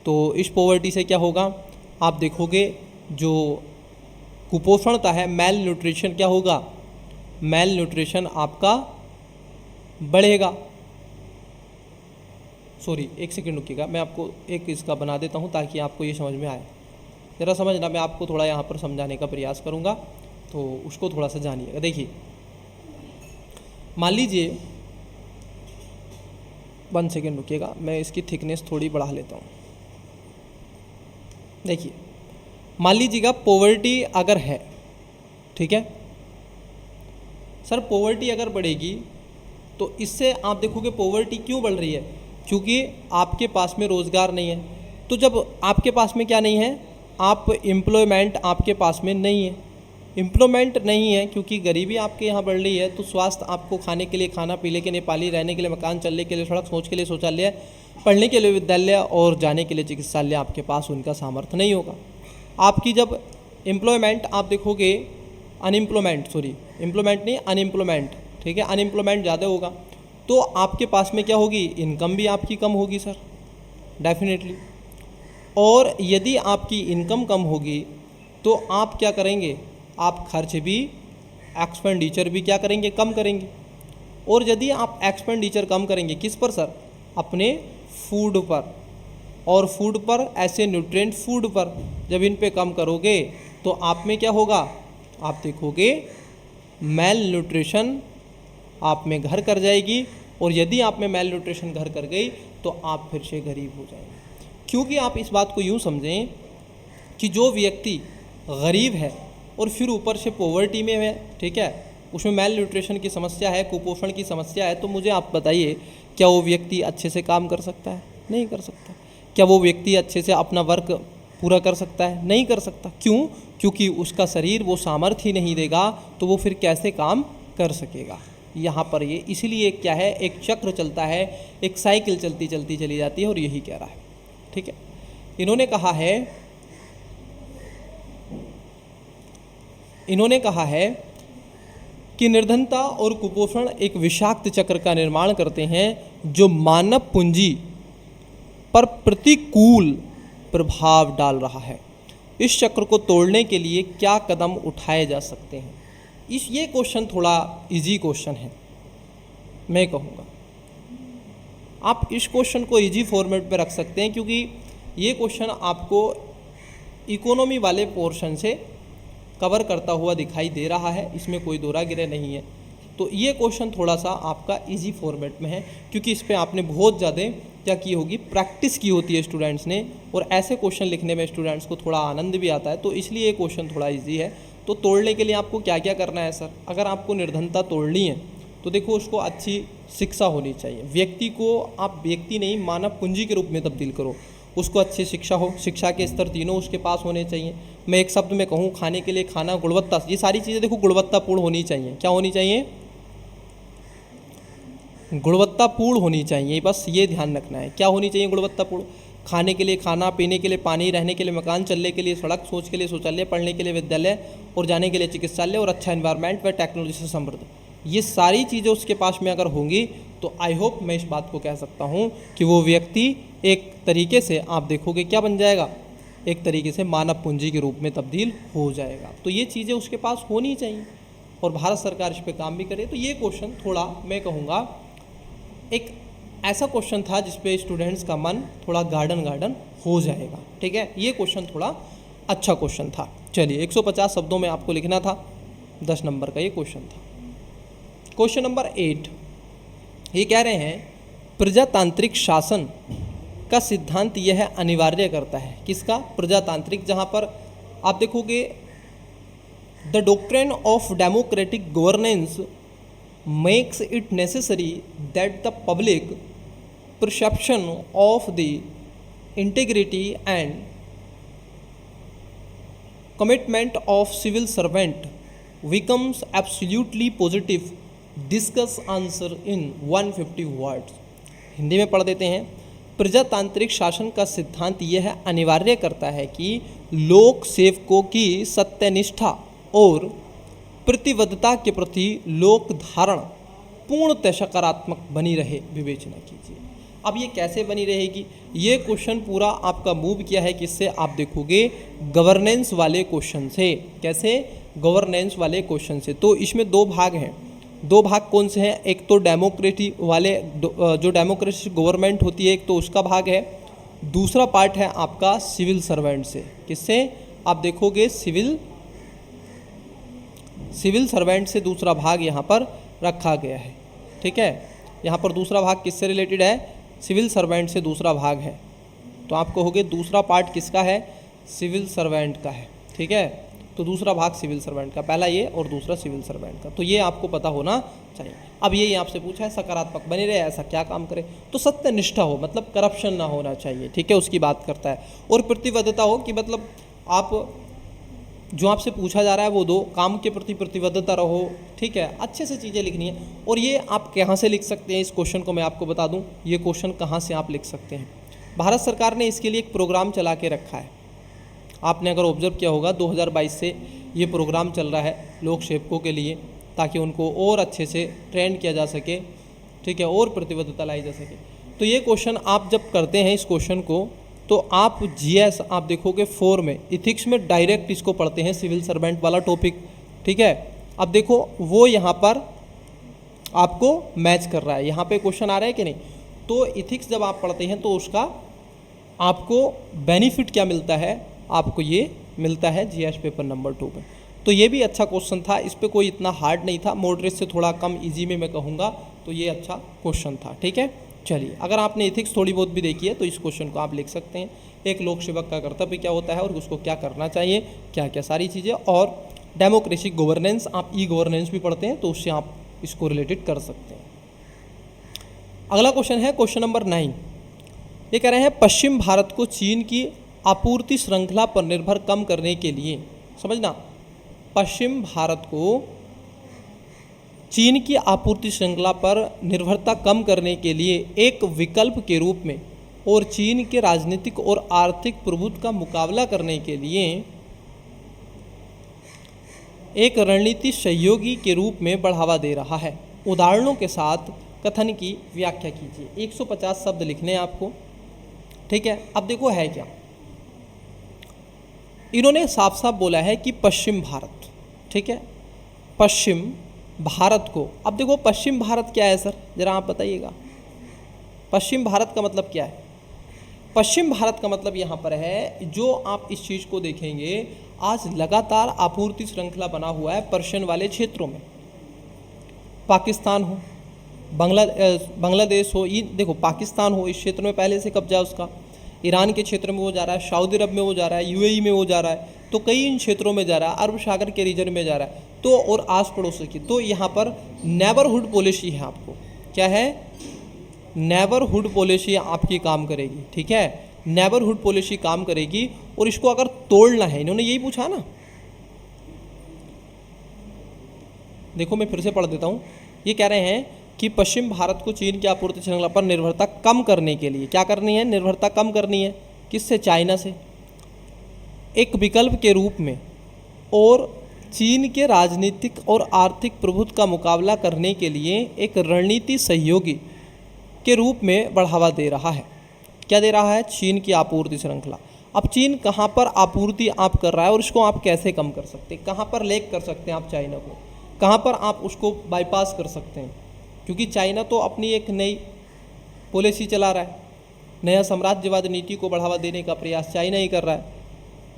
तो इस पॉवर्टी से क्या होगा, आप देखोगे जो कुपोषणता है, मेल न्यूट्रिशन क्या होगा, मेल न्यूट्रिशन आपका बढ़ेगा। सॉरी, एक सेकेंड रुकिएगा, मैं आपको एक इसका बना देता हूँ ताकि आपको ये समझ में आए। ज़रा समझना, मैं आपको थोड़ा यहाँ पर समझाने का प्रयास करूँगा तो उसको थोड़ा सा जानिएगा। देखिए, मान लीजिए, 1 सेकेंड रुकिएगा, मैं इसकी थिकनेस थोड़ी बढ़ा लेता हूँ। देखिए, मान लीजिएगा पॉवर्टी अगर है, ठीक है सर, पॉवर्टी अगर बढ़ेगी तो इससे आप देखोगे पॉवर्टी क्यों बढ़ रही है, क्योंकि आपके पास में रोज़गार नहीं है। तो जब आपके पास में क्या नहीं है, आप एम्प्लॉयमेंट आपके पास में नहीं है, एम्प्लॉयमेंट नहीं है क्योंकि गरीबी आपके यहाँ बढ़ रही है। तो स्वास्थ्य, आपको खाने के लिए खाना, पीने के लिए पानी, रहने के लिए मकान, चलने के लिए सड़क, सोच के लिए शौचालय, पढ़ने के लिए विद्यालय और जाने के लिए चिकित्सालय आपके पास उनका सामर्थ्य नहीं होगा। आपकी जब एम्प्लॉयमेंट आप देखोगे, अनएम्प्लॉयमेंट, सॉरी एम्प्लॉयमेंट नहीं, अनएम्प्लॉयमेंट, ठीक है, अनएम्प्लॉयमेंट ज़्यादा होगा तो आपके पास में क्या होगी, इनकम भी आपकी कम होगी सर, डेफिनेटली। और यदि आपकी इनकम कम होगी तो आप क्या करेंगे, आप खर्च भी, एक्सपेंडिचर भी क्या करेंगे, कम करेंगे। और यदि आप एक्सपेंडिचर कम करेंगे किस पर सर, अपने फूड पर, और फूड पर ऐसे न्यूट्रिएंट फूड पर, जब इन पे कम करोगे तो आप में क्या होगा, आप देखोगे मेल न्यूट्रिशन आप में घर कर जाएगी। और यदि आप में मेल न्यूट्रिशन घर कर गई तो आप फिर से गरीब हो जाएंगे। क्योंकि आप इस बात को यूँ समझें कि जो व्यक्ति गरीब है और फिर ऊपर से पॉवर्टी में है, ठीक है, उसमें मेल न्यूट्रिशन की समस्या है, कुपोषण की समस्या है, तो मुझे आप बताइए क्या वो व्यक्ति अच्छे से काम कर सकता है, नहीं कर सकता। क्या वो व्यक्ति अच्छे से अपना वर्क पूरा कर सकता है, नहीं कर सकता। क्यों, क्योंकि उसका शरीर वो सामर्थ्य ही नहीं देगा तो वो फिर कैसे काम कर सकेगा। यहाँ पर ये इसीलिए क्या है, एक चक्र चलता है, एक साइकिल चलती चलती चली जाती है और यही कह रहा है, ठीक है। इन्होंने कहा है कि निर्धनता और कुपोषण एक विषाक्त चक्र का निर्माण करते हैं जो मानव पूंजी पर प्रतिकूल प्रभाव डाल रहा है। इस चक्र को तोड़ने के लिए क्या कदम उठाए जा सकते हैं। ये क्वेश्चन थोड़ा इजी क्वेश्चन है, मैं कहूँगा आप इस क्वेश्चन को इजी फॉर्मेट पे रख सकते हैं, क्योंकि ये क्वेश्चन आपको इकोनॉमी वाले पोर्शन से कवर करता हुआ दिखाई दे रहा है, इसमें कोई दोरागिरे नहीं है। तो ये क्वेश्चन थोड़ा सा आपका इजी फॉर्मेट में है, क्योंकि इस पर आपने बहुत ज़्यादा क्या की होगी, प्रैक्टिस की होती है स्टूडेंट्स ने, और ऐसे क्वेश्चन लिखने में स्टूडेंट्स को थोड़ा आनंद भी आता है। तो इसलिए ये क्वेश्चन थोड़ा इजी है। तो तोड़ने के लिए आपको क्या क्या करना है सर, अगर आपको निर्धनता तोड़नी है तो देखो उसको अच्छी शिक्षा होनी चाहिए। व्यक्ति को आप व्यक्ति नहीं, मानव पूंजी के रूप में तब्दील करो। उसको अच्छी शिक्षा हो, शिक्षा के स्तर तीनों उसके पास होने चाहिए। मैं एक शब्द में कहूँ, खाने के लिए खाना, गुणवत्ता, ये सारी चीज़ें देखो गुणवत्तापूर्ण होनी चाहिए। क्या होनी चाहिए, गुणवत्तापूर्ण होनी चाहिए, बस ये ध्यान रखना है। क्या होनी चाहिए, गुणवत्तापूर्ण। खाने के लिए खाना, पीने के लिए पानी, रहने के लिए मकान, चलने के लिए सड़क, सोच के लिए शौचालय, पढ़ने के लिए विद्यालय और जाने के लिए चिकित्सालय, और अच्छा एनवायरनमेंट व टेक्नोलॉजी से समृद्ध। ये सारी चीज़ें उसके पास में अगर होंगी तो आई होप मैं इस बात को कह सकता हूँ कि वो व्यक्ति एक तरीके से आप देखोगे क्या बन जाएगा, एक तरीके से मानव पूंजी के रूप में तब्दील हो जाएगा। तो ये चीज़ें उसके पास होनी चाहिए और भारत सरकार इस पर काम भी करे। तो ये क्वेश्चन थोड़ा मैं कहूँगा एक ऐसा क्वेश्चन था जिसपे स्टूडेंट्स का मन थोड़ा गार्डन गार्डन हो जाएगा। ठीक है, ये क्वेश्चन थोड़ा अच्छा क्वेश्चन था। चलिए 150 शब्दों में आपको लिखना था, 10 नंबर का ये क्वेश्चन था। क्वेश्चन नंबर 8, ये कह रहे हैं प्रजातांत्रिक शासन का सिद्धांत यह अनिवार्य करता है, किसका? प्रजातांत्रिक। जहाँ पर आप देखोगे the doctrine of democratic governance makes it necessary that the public perception of the integrity and commitment of civil servant becomes absolutely positive. Discuss answer in 150 words. Hindi में पढ़ देते हैं। प्रजातांत्रिक शासन का सिद्धांत यह अनिवार्य करता है कि लोक सेवकों की सत्यनिष्ठा और प्रतिबद्धता के प्रति लोक धारण पूर्णतः सकारात्मक बनी रहे, विवेचना कीजिए। अब ये कैसे बनी रहेगी? ये क्वेश्चन पूरा आपका मूव किया है किससे? आप देखोगे गवर्नेंस वाले क्वेश्चन से। कैसे? गवर्नेंस वाले क्वेश्चन से। तो इसमें दो भाग हैं। दो भाग कौन से हैं? एक तो डेमोक्रेसी वाले, जो डेमोक्रेसी गवर्नमेंट होती है, एक तो उसका भाग है। दूसरा पार्ट है आपका सिविल सर्वेंट से। किससे? आप देखोगे सिविल सर्वेंट से दूसरा भाग यहाँ पर रखा गया है। ठीक है, यहाँ पर दूसरा भाग किससे रिलेटेड है? सिविल सर्वेंट से दूसरा भाग है। तो आप कहोगे दूसरा पार्ट किसका है? सिविल सर्वेंट का है। ठीक है, तो दूसरा भाग सिविल सर्वेंट का, पहला ये और दूसरा सिविल सर्वेंट का। तो ये आपको पता होना चाहिए। अब ये आपसे पूछा है सकारात्मक बने रहे, ऐसा क्या काम करे? तो सत्यनिष्ठा हो, मतलब करप्शन ना होना चाहिए। ठीक है, उसकी बात करता है। और प्रतिबद्धता हो कि मतलब आप जो आपसे पूछा जा रहा है वो दो, काम के प्रति प्रतिबद्धता रहो। ठीक है, अच्छे से चीज़ें लिखनी है। और ये आप कहाँ से लिख सकते हैं? इस क्वेश्चन को मैं आपको बता दूं, ये क्वेश्चन कहाँ से आप लिख सकते हैं। भारत सरकार ने इसके लिए एक प्रोग्राम चला के रखा है। आपने अगर ऑब्जर्व किया होगा 2022 से ये प्रोग्राम चल रहा है लोक सेवकों के लिए, ताकि उनको और अच्छे से ट्रेन किया जा सके। ठीक है, और प्रतिबद्धता लाई जा सके। तो ये क्वेश्चन आप जब करते हैं इस क्वेश्चन को, तो आप जीएस आप देखोगे 4 में इथिक्स में डायरेक्ट इसको पढ़ते हैं, सिविल सर्वेंट वाला टॉपिक। ठीक है, अब देखो वो यहाँ पर आपको मैच कर रहा है। यहाँ पे क्वेश्चन आ रहा है कि नहीं? तो इथिक्स जब आप पढ़ते हैं तो उसका आपको बेनिफिट क्या मिलता है? आपको ये मिलता है जीएस पेपर नंबर 2 में। तो ये भी अच्छा क्वेश्चन था, इस पर कोई इतना हार्ड नहीं था, मॉडरेट से थोड़ा कम इजी में मैं कहूँगा। तो ये अच्छा क्वेश्चन था। ठीक है, चलिए अगर आपने इथिक्स थोड़ी बहुत भी देखी है तो इस क्वेश्चन को आप लिख सकते हैं। एक लोक सेवक का कर्तव्य क्या होता है और उसको क्या करना चाहिए, क्या क्या सारी चीज़ें। और डेमोक्रेसी गवर्नेंस, आप ई गवर्नेंस भी पढ़ते हैं तो उससे आप इसको रिलेटेड कर सकते हैं। अगला क्वेश्चन है क्वेश्चन नंबर 9। ये कह रहे हैं पश्चिम भारत को चीन की आपूर्ति श्रृंखला पर निर्भर कम करने के लिए, समझना, पश्चिम भारत को चीन की आपूर्ति श्रृंखला पर निर्भरता कम करने के लिए एक विकल्प के रूप में और चीन के राजनीतिक और आर्थिक प्रभुत्व का मुकाबला करने के लिए एक रणनीति सहयोगी के रूप में बढ़ावा दे रहा है। उदाहरणों के साथ कथन की व्याख्या कीजिए। 150 शब्द लिखने हैं आपको। ठीक है, अब देखो है क्या, इन्होंने साफ साफ बोला है कि पश्चिम भारत। ठीक है, पश्चिम भारत को, अब देखो पश्चिम भारत क्या है सर, जरा आप बताइएगा। पश्चिम भारत का मतलब क्या है? पश्चिम भारत का मतलब यहाँ पर है, जो आप इस चीज़ को देखेंगे, आज लगातार आपूर्ति श्रृंखला बना हुआ है पर्शियन वाले क्षेत्रों में। पाकिस्तान हो, बांग्लादेश हो, ये देखो पाकिस्तान हो, इस क्षेत्र में पहले से कब्जा उसका, ईरान के क्षेत्र में वो जा रहा है, सऊदी अरब में वो जा रहा है, यूएई में वो जा रहा है, तो कई इन क्षेत्रों में जा रहा है, अरब सागर के रीजन में जा रहा है, तो और आस पड़ोस की। तो यहाँ पर नेबरहुड पॉलिसी है, आपको क्या है? नेबरहुड पॉलिसी आपकी काम करेगी। ठीक है, नेबरहुड पॉलिसी काम करेगी। और इसको अगर तोड़ना है, इन्होंने यही पूछा ना, देखो मैं फिर से पढ़ देता हूँ। ये कह रहे हैं कि पश्चिम भारत को चीन की आपूर्ति श्रृंखला पर निर्भरता कम करने के लिए क्या करनी है? निर्भरता कम करनी है। किससे? चाइना से। एक विकल्प के रूप में और चीन के राजनीतिक और आर्थिक प्रभुत्व का मुकाबला करने के लिए एक रणनीति सहयोगी के रूप में बढ़ावा दे रहा है। क्या दे रहा है? चीन की आपूर्ति श्रृंखला। अब चीन कहाँ पर आपूर्ति आप कर रहा है और इसको आप कैसे कम कर सकते हैं? कहाँ पर लैग कर सकते हैं आप चाइना को? कहाँ पर आप उसको बाईपास कर सकते हैं? क्योंकि चाइना तो अपनी एक नई पॉलिसी चला रहा है। नया साम्राज्यवाद नीति को बढ़ावा देने का प्रयास चाइना ही कर रहा है।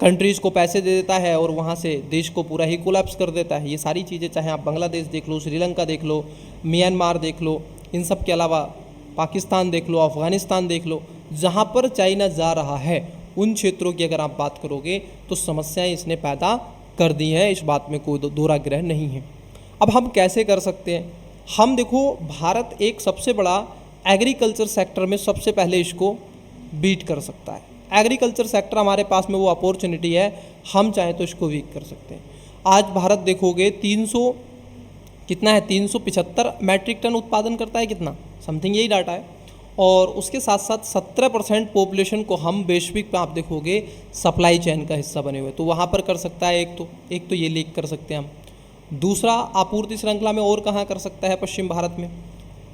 कंट्रीज़ को पैसे दे देता है और वहाँ से देश को पूरा ही कोलैप्स कर देता है। ये सारी चीज़ें, चाहे आप बांग्लादेश देख लो, श्रीलंका देख लो, म्यांमार देख लो, इन सब के अलावा पाकिस्तान देख लो, अफ़गानिस्तान देख लो, जहाँ पर चाइना जा रहा है उन क्षेत्रों की अगर आप बात करोगे तो समस्याएं इसने पैदा कर दी हैं, इस बात में कोई दोहराग्रह नहीं है। अब हम कैसे कर सकते हैं? हम देखो, भारत एक सबसे बड़ा एग्रीकल्चर सेक्टर में सबसे पहले इसको बीट कर सकता है। एग्रीकल्चर सेक्टर हमारे पास में वो अपॉर्चुनिटी है, हम चाहें तो इसको वीक कर सकते हैं। आज भारत देखोगे 300 कितना है, 375 मैट्रिक टन उत्पादन करता है, कितना समथिंग यही डाटा है। और उसके साथ साथ 17% पॉपुलेशन को हम वैश्विक पे आप देखोगे सप्लाई चेन का हिस्सा बने हुए, तो वहाँ पर कर सकता है। एक तो ये लीक कर सकते हैं हम। दूसरा, आपूर्ति श्रृंखला में और कहाँ कर सकता है पश्चिम भारत में।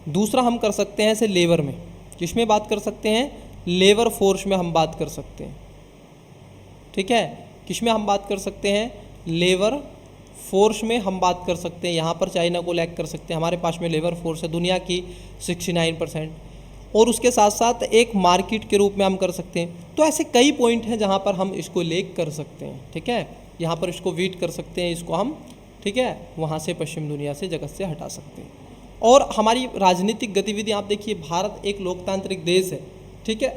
दूसरा हम कर सकते हैं ऐसे लेबर में, किसमें बात कर सकते हैं, लेबर फोर्स में हम बात कर सकते हैं। ठीक है, किसमें हम बात कर सकते हैं, लेबर फोर्स में हम बात कर सकते हैं। यहाँ पर चाइना को लैग कर सकते हैं, हमारे पास में लेबर फोर्स है दुनिया की 69%। और उसके साथ साथ एक मार्केट के रूप में हम कर सकते हैं। तो ऐसे कई पॉइंट हैं जहाँ पर हम इसको लेग कर सकते हैं। ठीक है, यहाँ पर इसको वीट कर सकते हैं, इसको हम, ठीक है, वहाँ से पश्चिम दुनिया से, जगत से हटा सकते हैं। और हमारी राजनीतिक गतिविधि आप देखिए, भारत एक लोकतांत्रिक देश है, ठीक है,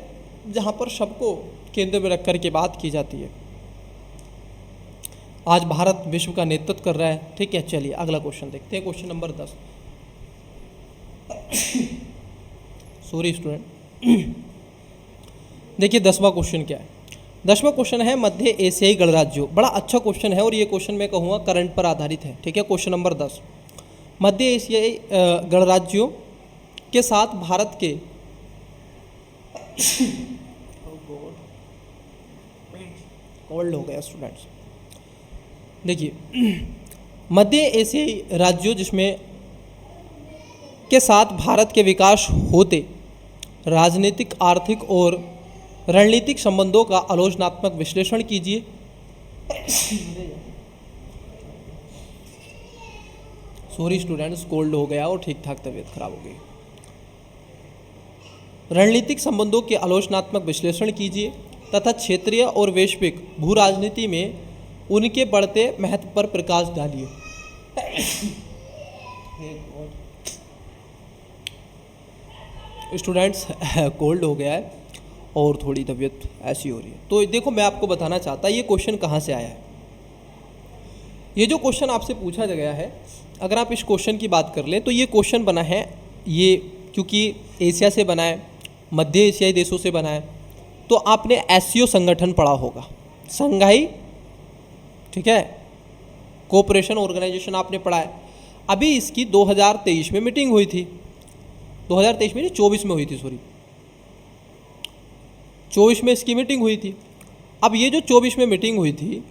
जहाँ पर सबको केंद्र में रख कर के बात की जाती है। आज भारत विश्व का नेतृत्व कर रहा है। ठीक है, चलिए अगला क्वेश्चन देखते हैं, क्वेश्चन नंबर 10। Sorry student. देखिए 10वां क्वेश्चन क्या है। 10वां क्वेश्चन है मध्य एशियाई गणराज्यों। बड़ा अच्छा क्वेश्चन है और ये क्वेश्चन मैं कहूँगा करंट पर आधारित है। ठीक है, क्वेश्चन नंबर 10, मध्य एशियाई गणराज्यों के साथ भारत के कोल्ड हो गया स्टूडेंट्स। देखिए मध्य एशियाई राज्यों जिसमें के साथ भारत के विकास होते राजनीतिक, आर्थिक और रणनीतिक संबंधों का आलोचनात्मक विश्लेषण कीजिए। सॉरी स्टूडेंट्स, कोल्ड हो गया और ठीक ठाक तबीयत खराब हो गई। रणनीतिक संबंधों के आलोचनात्मक विश्लेषण कीजिए तथा क्षेत्रीय और वैश्विक भू राजनीति में उनके बढ़ते महत्व पर प्रकाश डालिए। स्टूडेंट्स कोल्ड हो गया है और थोड़ी तबीयत ऐसी हो रही है। तो देखो मैं आपको बताना चाहता ये क्वेश्चन कहाँ से आया है। ये जो क्वेश्चन आपसे पूछा गया है, अगर आप इस क्वेश्चन की बात कर लें तो ये क्वेश्चन बना है, ये क्योंकि एशिया से बना है, मध्य एशियाई देशों से बना है, तो आपने एससीओ संगठन पढ़ा होगा, संघाई, ठीक है, कोऑपरेशन ऑर्गेनाइजेशन आपने पढ़ा है। अभी इसकी 2023 में मीटिंग हुई थी, 2023 में नहीं 24 में हुई थी, सॉरी 24 में इसकी मीटिंग हुई थी। अब ये जो 24 में मीटिंग हुई थी,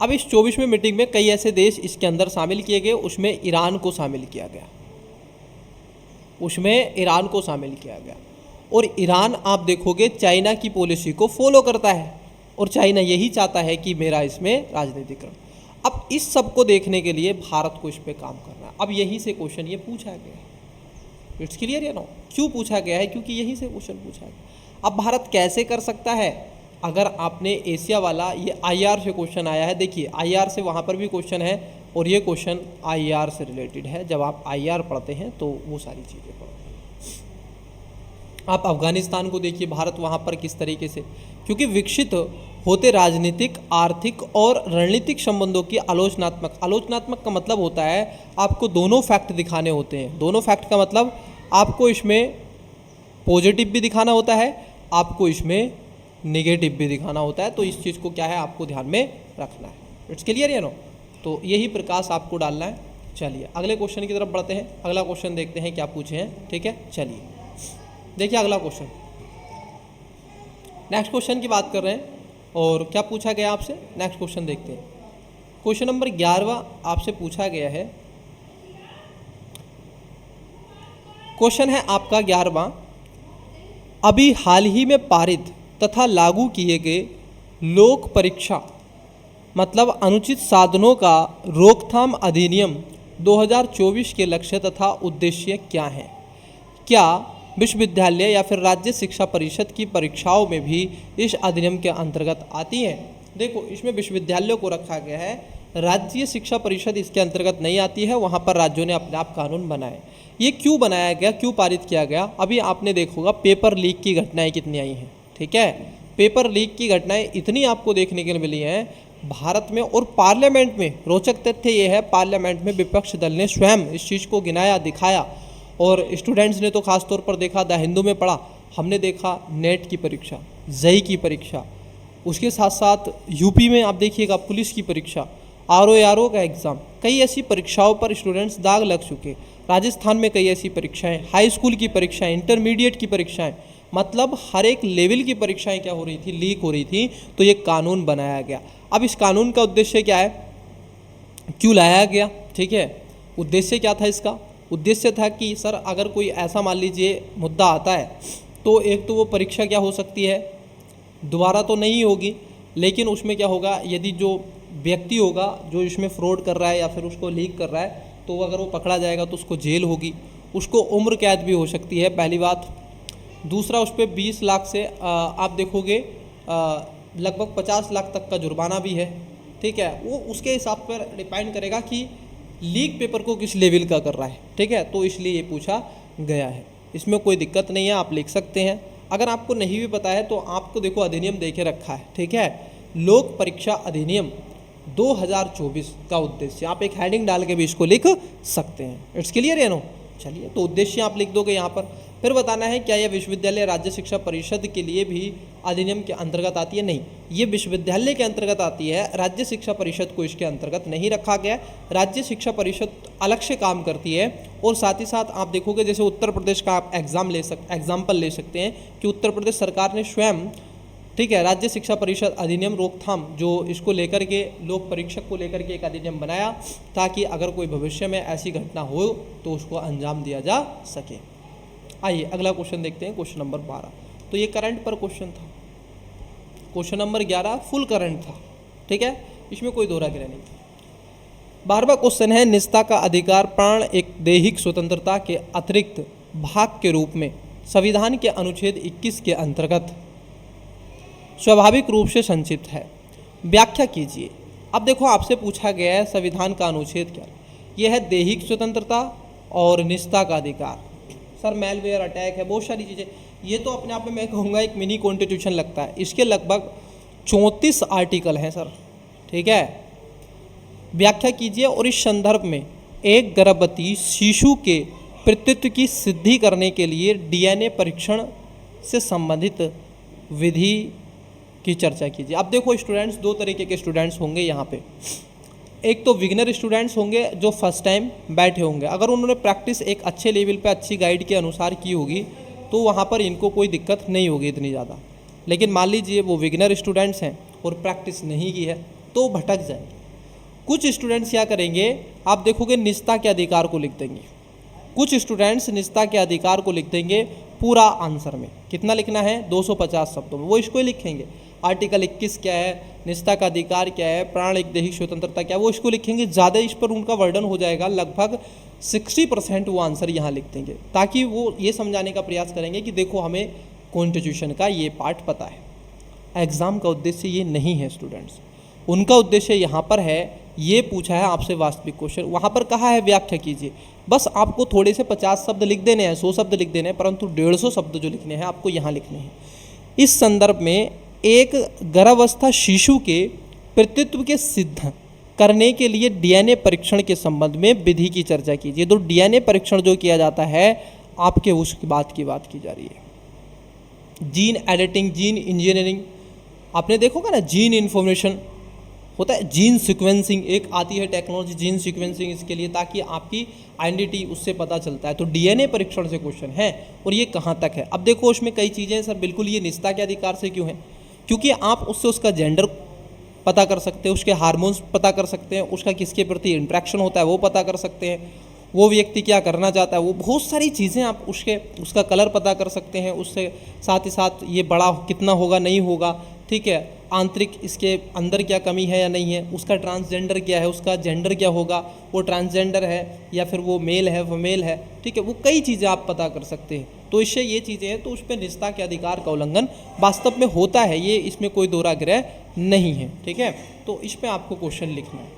अब इस 24 में मीटिंग में कई ऐसे देश इसके अंदर शामिल किए गए, उसमें ईरान को शामिल किया गया, उसमें ईरान को शामिल किया गया। और ईरान आप देखोगे चाइना की पॉलिसी को फॉलो करता है और चाइना यही चाहता है कि मेरा इसमें राजनीतिकरण। अब इस सब को देखने के लिए भारत को इस पर काम करना है। अब यही से क्वेश्चन ये पूछा गया है। इट्स क्लियर या नो, क्यों पूछा गया है, क्योंकि यही से क्वेश्चन पूछा गया। अब भारत कैसे कर सकता है, अगर आपने एशिया वाला, ये आईआर से क्वेश्चन आया है, देखिए आईआर से वहाँ पर भी क्वेश्चन है और ये क्वेश्चन आईआर से रिलेटेड है। जब आप आईआर पढ़ते हैं तो वो सारी चीज़ें पढ़ते हैं। आप अफगानिस्तान को देखिए, भारत वहाँ पर किस तरीके से, क्योंकि विकसित होते राजनीतिक, आर्थिक और रणनीतिक संबंधों की आलोचनात्मक का मतलब होता है आपको दोनों फैक्ट दिखाने होते हैं। दोनों फैक्ट का मतलब आपको इसमें पॉजिटिव भी दिखाना होता है, आपको इसमें नेगेटिव भी दिखाना होता है। तो इस चीज़ को क्या है आपको ध्यान में रखना है। इट्स क्लियर या नो, तो यही प्रकाश आपको डालना है। चलिए अगले क्वेश्चन की तरफ बढ़ते हैं। अगला क्वेश्चन देखते हैं क्या पूछे हैं। ठीक है, चलिए देखिए अगला क्वेश्चन, नेक्स्ट क्वेश्चन की बात कर रहे हैं और क्या पूछा गया आपसे। नेक्स्ट क्वेश्चन देखते हैं, क्वेश्चन नंबर 11 आपसे पूछा गया है। क्वेश्चन है आपका 11वां, अभी हाल ही में पारित तथा लागू किए गए लोक परीक्षा मतलब अनुचित साधनों का रोकथाम अधिनियम 2024 के लक्ष्य तथा उद्देश्य क्या हैं। क्या विश्वविद्यालय या फिर राज्य शिक्षा परिषद की परीक्षाओं में भी इस अधिनियम के अंतर्गत आती हैं। देखो इसमें विश्वविद्यालयों को रखा गया है, राज्य शिक्षा परिषद इसके अंतर्गत नहीं आती है, वहाँ पर राज्यों ने अपने आप कानून बनाए। ये क्यों बनाया गया, क्यों पारित किया गया? अभी आपने देखोगा पेपर लीक की घटनाएं कितनी आई हैं, ठीक है। पेपर लीक की घटनाएं इतनी आपको देखने के लिए मिली हैं भारत में, और पार्लियामेंट में रोचक तथ्य ये है, पार्लियामेंट में विपक्ष दल ने स्वयं इस चीज़ को गिनाया, दिखाया, और स्टूडेंट्स ने तो खास तौर पर देखा, द हिंदू में पढ़ा, हमने देखा नेट की परीक्षा, जेईई की परीक्षा, उसके साथ साथ यूपी में आप देखिएगा पुलिस की परीक्षा, आरओ का एग्ज़ाम, कई ऐसी परीक्षाओं पर स्टूडेंट्स दाग लग चुके। राजस्थान में कई ऐसी परीक्षाएं, हाई स्कूल की परीक्षाएं, इंटरमीडिएट की परीक्षाएं, मतलब हर एक लेवल की परीक्षाएं क्या हो रही थी, लीक हो रही थी। तो ये कानून बनाया गया। अब इस कानून का उद्देश्य क्या है, क्यों लाया गया, ठीक है। उद्देश्य क्या था इसका? उद्देश्य था कि सर अगर कोई ऐसा मान लीजिए मुद्दा आता है तो एक तो वो परीक्षा क्या हो सकती है, दोबारा तो नहीं होगी, लेकिन उसमें क्या होगा, यदि जो व्यक्ति होगा जो इसमें फ्रॉड कर रहा है या फिर उसको लीक कर रहा है, तो अगर वो पकड़ा जाएगा तो उसको जेल होगी, उसको उम्र कैद भी हो सकती है, पहली बात। दूसरा, उस पर 20 लाख से आप देखोगे लगभग 50 लाख तक का जुर्माना भी है, ठीक है। वो उसके हिसाब पर डिपेंड करेगा कि लीक पेपर को किस लेवल का कर रहा है, ठीक है। तो इसलिए ये पूछा गया है, इसमें कोई दिक्कत नहीं है, आप लिख सकते हैं। अगर आपको नहीं भी पता है तो आपको देखो अधिनियम देखे रखा है, ठीक है। लोक परीक्षा अधिनियम 2024 का उद्देश्य, आप एक हेडिंग डाल के भी इसको लिख सकते हैं। इट्स क्लियर है नो? चलिए, तो उद्देश्य आप लिख दोगे यहाँ पर। फिर बताना है क्या यह विश्वविद्यालय राज्य शिक्षा परिषद के लिए भी अधिनियम के अंतर्गत आती है? नहीं, ये विश्वविद्यालय के अंतर्गत आती है, राज्य शिक्षा परिषद को इसके अंतर्गत नहीं रखा गया। राज्य शिक्षा परिषद अलग से काम करती है। और साथ ही साथ आप देखोगे जैसे उत्तर प्रदेश का आप एग्जाम्पल ले सकते हैं कि उत्तर प्रदेश सरकार ने स्वयं, ठीक है, राज्य शिक्षा परिषद अधिनियम रोकथाम, जो इसको लेकर के लोक परीक्षक को लेकर के एक अधिनियम बनाया, ताकि अगर कोई भविष्य में ऐसी घटना हो तो उसको अंजाम दिया जा सके। आइए अगला क्वेश्चन देखते हैं, क्वेश्चन नंबर 12। तो ये करंट पर क्वेश्चन था। क्वेश्चन नंबर 11 फुल करंट था, ठीक है, इसमें कोई दोहरा गिरा नहीं था। 12वां क्वेश्चन है, निजता का अधिकार प्राण एक दैहिक स्वतंत्रता के अतिरिक्त भाग के रूप में संविधान के अनुच्छेद 21 के अंतर्गत स्वाभाविक रूप से संचित है, व्याख्या कीजिए। अब देखो आपसे पूछा गया है संविधान का अनुच्छेद क्या है, यह है दैहिक स्वतंत्रता और निजता का अधिकार। सर मेलवेयर अटैक है, बहुत सारी चीज़ें, ये तो अपने आप में मैं कहूँगा एक मिनी कॉन्स्टिट्यूशन लगता है। इसके लगभग 34 आर्टिकल हैं सर, ठीक है। व्याख्या कीजिए। और इस संदर्भ में एक गर्भवती शिशु के पितृत्व की सिद्धि करने के लिए डीएनए परीक्षण से संबंधित विधि की चर्चा कीजिए। अब देखो स्टूडेंट्स, दो तरीके के स्टूडेंट्स होंगे यहाँ पे। एक तो बिगिनर स्टूडेंट्स होंगे जो फर्स्ट टाइम बैठे होंगे, अगर उन्होंने प्रैक्टिस एक अच्छे लेवल पे अच्छी गाइड के अनुसार की होगी तो वहाँ पर इनको कोई दिक्कत नहीं होगी इतनी ज़्यादा। लेकिन मान लीजिए वो बिगिनर स्टूडेंट्स हैं और प्रैक्टिस नहीं की है तो भटक जाएंगे। कुछ स्टूडेंट्स क्या करेंगे, आप देखोगे निजता के अधिकार को लिख देंगे। कुछ स्टूडेंट्स निजता के अधिकार को लिख देंगे पूरा आंसर में। कितना लिखना है? 250 शब्दों में वो इसको लिखेंगे। आर्टिकल 21 क्या है, निजता का अधिकार क्या है, प्राण एक दैहिक स्वतंत्रता क्या है, वो इसको लिखेंगे। ज़्यादा इस पर उनका वर्डन हो जाएगा, लगभग 60% वो आंसर यहाँ लिख देंगे, ताकि वो ये समझाने का प्रयास करेंगे कि देखो हमें कॉन्स्टिट्यूशन का ये पार्ट पता है। एग्ज़ाम का उद्देश्य ये नहीं है स्टूडेंट्स, उनका उद्देश्य यहाँ पर है, ये पूछा है आपसे वास्तविक क्वेश्चन, वहाँ पर कहा है व्याख्या कीजिए। बस आपको थोड़े से 50 शब्द लिख देने हैं, 100 शब्द लिख देने हैं, परंतु 150 शब्द जो लिखने हैं आपको यहाँ लिखने हैं। इस संदर्भ में एक गर्भावस्था शिशु के पितृत्व के सिद्ध करने के लिए डीएनए परीक्षण के संबंध में विधि की चर्चा कीजिए। तो डीएनए परीक्षण जो किया जाता है आपके उसकी बात की जा रही है। जीन एडिटिंग, जीन इंजीनियरिंग, आपने देखोगा ना, जीन इन्फॉर्मेशन होता है, जीन सीक्वेंसिंग एक आती है टेक्नोलॉजी, जीन सीक्वेंसिंग, इसके लिए ताकि आपकी आइडेंटिटी उससे पता चलता है। तो डीएनए परीक्षण से क्वेश्चन है, और ये कहाँ तक है। अब देखो उसमें कई चीज़ें सर, बिल्कुल ये निजता के अधिकार से क्यों है, क्योंकि आप उससे उसका जेंडर पता कर सकते हैं, उसके हार्मोन्स पता कर सकते हैं, उसका किसके प्रति इंट्रैक्शन होता है वो पता कर सकते हैं, वो व्यक्ति क्या करना चाहता है, वो बहुत सारी चीज़ें आप उसका कलर पता कर सकते हैं, उससे साथ ही साथ ये बड़ा कितना होगा नहीं होगा, ठीक है, आंतरिक इसके अंदर क्या कमी है या नहीं है, उसका ट्रांसजेंडर क्या है, उसका जेंडर क्या होगा, वो ट्रांसजेंडर है या फिर वो मेल है फीमेल है, ठीक है, वो कई चीज़ें आप पता कर सकते हैं। तो इससे ये चीज़ें हैं, तो उस पर रिश्ता के अधिकार का उल्लंघन वास्तव में होता है, ये इसमें कोई दोहराग्रह नहीं है। ठीक है, तो इस पर आपको क्वेश्चन लिखना है।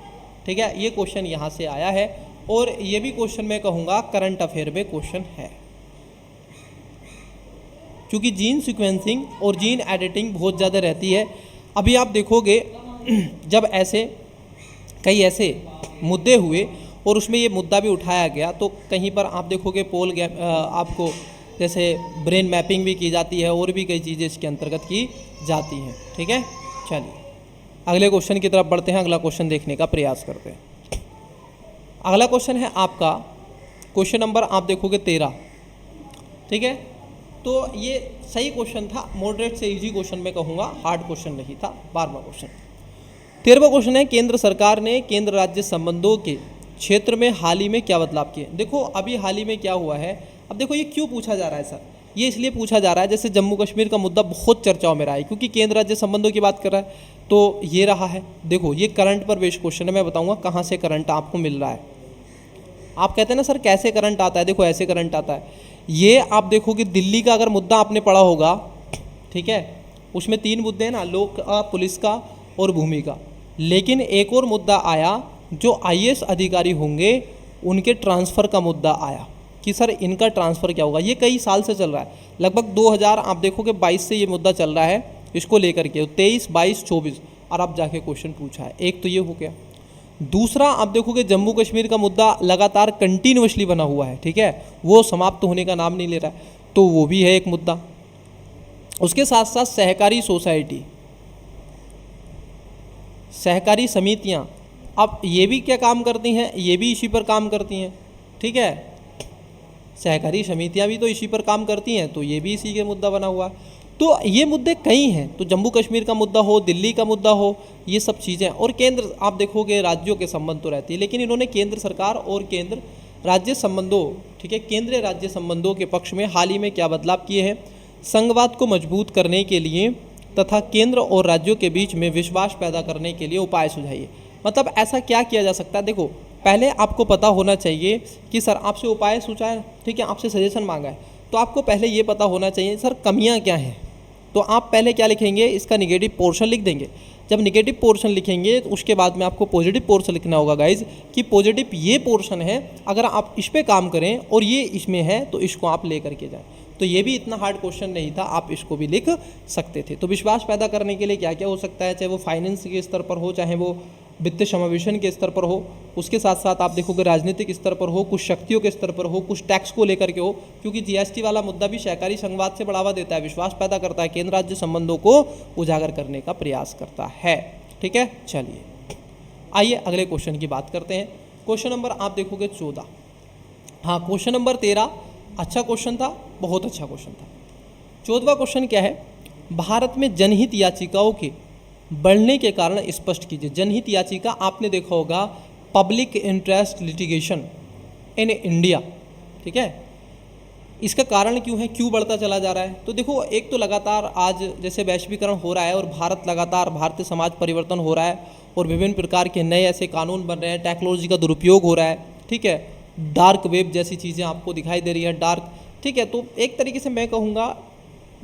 ठीक है, ये क्वेश्चन यहाँ से आया है और ये भी क्वेश्चन मैं कहूँगा करंट अफेयर में क्वेश्चन है, क्योंकि जीन सीक्वेंसिंग और जीन एडिटिंग बहुत ज़्यादा रहती है। अभी आप देखोगे जब ऐसे कई ऐसे मुद्दे हुए और उसमें ये मुद्दा भी उठाया गया, तो कहीं पर आप देखोगे पोल आपको जैसे ब्रेन मैपिंग भी की जाती है और भी कई चीज़ें इसके अंतर्गत की जाती हैं। ठीक है, चलिए अगले क्वेश्चन की तरफ बढ़ते हैं, अगला क्वेश्चन देखने का प्रयास करते हैं। अगला क्वेश्चन है आपका क्वेश्चन नंबर आप देखोगे 13। ठीक है, तो ये सही क्वेश्चन था, मॉडरेट से इजी क्वेश्चन मैं कहूँगा, हार्ड क्वेश्चन नहीं था। 12वां क्वेश्चन, 13वां क्वेश्चन है, केंद्र सरकार ने केंद्र राज्य संबंधों के क्षेत्र में हाल ही में क्या बदलाव किए। देखो अभी हाल ही में क्या हुआ है, अब देखो ये क्यों पूछा जा रहा है सर, ये इसलिए पूछा जा रहा है जैसे जम्मू कश्मीर का मुद्दा बहुत चर्चाओं में रहा है, क्योंकि केंद्र राज्य संबंधों की बात कर रहा है, तो ये रहा है। देखो ये करंट पर बेस्ड क्वेश्चन है, मैं बताऊँगा कहाँ से करंट आपको मिल रहा है। आप कहते हैं ना सर कैसे करंट आता है, देखो ऐसे करंट आता है। ये आप देखो कि दिल्ली का अगर मुद्दा आपने पढ़ा होगा, ठीक है, उसमें 3 मुद्दे हैं ना, लोक का, पुलिस का और भूमि का, लेकिन एक और मुद्दा आया जो IAS अधिकारी होंगे उनके ट्रांसफ़र का मुद्दा आया कि सर इनका ट्रांसफ़र क्या होगा। ये कई साल से चल रहा है, लगभग 2000 आप देखोगे 22 से ये मुद्दा चल रहा है इसको लेकर के, 23, 22, 24 और अब जाके क्वेश्चन पूछा है। एक तो ये हो गया। दूसरा आप देखोगे जम्मू कश्मीर का मुद्दा लगातार कंटिन्यूअसली बना हुआ है, ठीक है, वो समाप्त होने का नाम नहीं ले रहा है, तो वो भी है एक मुद्दा। उसके साथ साथ सहकारी सोसाइटी, सहकारी समितियां, अब ये भी क्या काम करती हैं, ये भी इसी पर काम करती हैं। ठीक है, सहकारी समितियां भी तो इसी पर काम करती हैं, तो ये भी इसी के मुद्दा बना हुआ है। तो ये मुद्दे कई हैं, तो जम्मू कश्मीर का मुद्दा हो, दिल्ली का मुद्दा हो, ये सब चीज़ें। और केंद्र आप देखोगे राज्यों के संबंध तो रहती है, लेकिन इन्होंने केंद्र सरकार और केंद्र राज्य संबंधों, ठीक है, केंद्रीय राज्य संबंधों के पक्ष में हाल ही में क्या बदलाव किए हैं, संघवाद को मजबूत करने के लिए तथा केंद्र और राज्यों के बीच में विश्वास पैदा करने के लिए उपाय सुझाइए। मतलब ऐसा क्या किया जा सकता है। देखो पहले आपको पता होना चाहिए कि सर आपसे उपाय सुझाए, ठीक है, आपसे सजेशन मांगा है, तो आपको पहले ये पता होना चाहिए सर कमियां क्या हैं। तो आप पहले क्या लिखेंगे, इसका निगेटिव पोर्शन लिख देंगे। जब निगेटिव पोर्शन लिखेंगे तो उसके बाद में आपको पॉजिटिव पोर्शन लिखना होगा गाइज, कि पॉजिटिव ये पोर्शन है, अगर आप इस पे काम करें और ये इसमें है तो इसको आप ले करके जाएं। तो ये भी इतना हार्ड क्वेश्चन नहीं था, आप इसको भी लिख सकते थे। तो विश्वास पैदा करने के लिए क्या क्या हो सकता है, चाहे वो फाइनेंस के स्तर पर हो, चाहे वो वित्त समावेशन के स्तर पर हो, उसके साथ साथ आप देखोगे राजनीतिक स्तर पर हो, कुछ शक्तियों के स्तर पर हो, कुछ टैक्स को लेकर के हो, क्योंकि GST वाला मुद्दा भी सहकारी संघवाद से बढ़ावा देता है, विश्वास पैदा करता है, केंद्र राज्य संबंधों को उजागर करने का प्रयास करता है। ठीक है, चलिए आइए अगले क्वेश्चन की बात करते हैं। क्वेश्चन नंबर आप देखोगे 14। हाँ, क्वेश्चन नंबर 13 अच्छा क्वेश्चन था, बहुत अच्छा क्वेश्चन था। 14वां क्वेश्चन क्या है, भारत में जनहित याचिकाओं के बढ़ने के कारण स्पष्ट कीजिए। जनहित याचिका आपने देखा होगा, public interest litigation in India, ठीक है, इसका कारण क्यों है, क्यों बढ़ता चला जा रहा है। तो देखो एक तो लगातार आज जैसे वैश्वीकरण हो रहा है और भारतीय समाज परिवर्तन हो रहा है और विभिन्न प्रकार के नए ऐसे कानून बन रहे हैं, टेक्नोलॉजी का दुरुपयोग हो रहा है, ठीक है, डार्क वेब जैसी चीज़ें आपको दिखाई दे रही है, डार्क, ठीक है, तो एक तरीके से मैं कहूँगा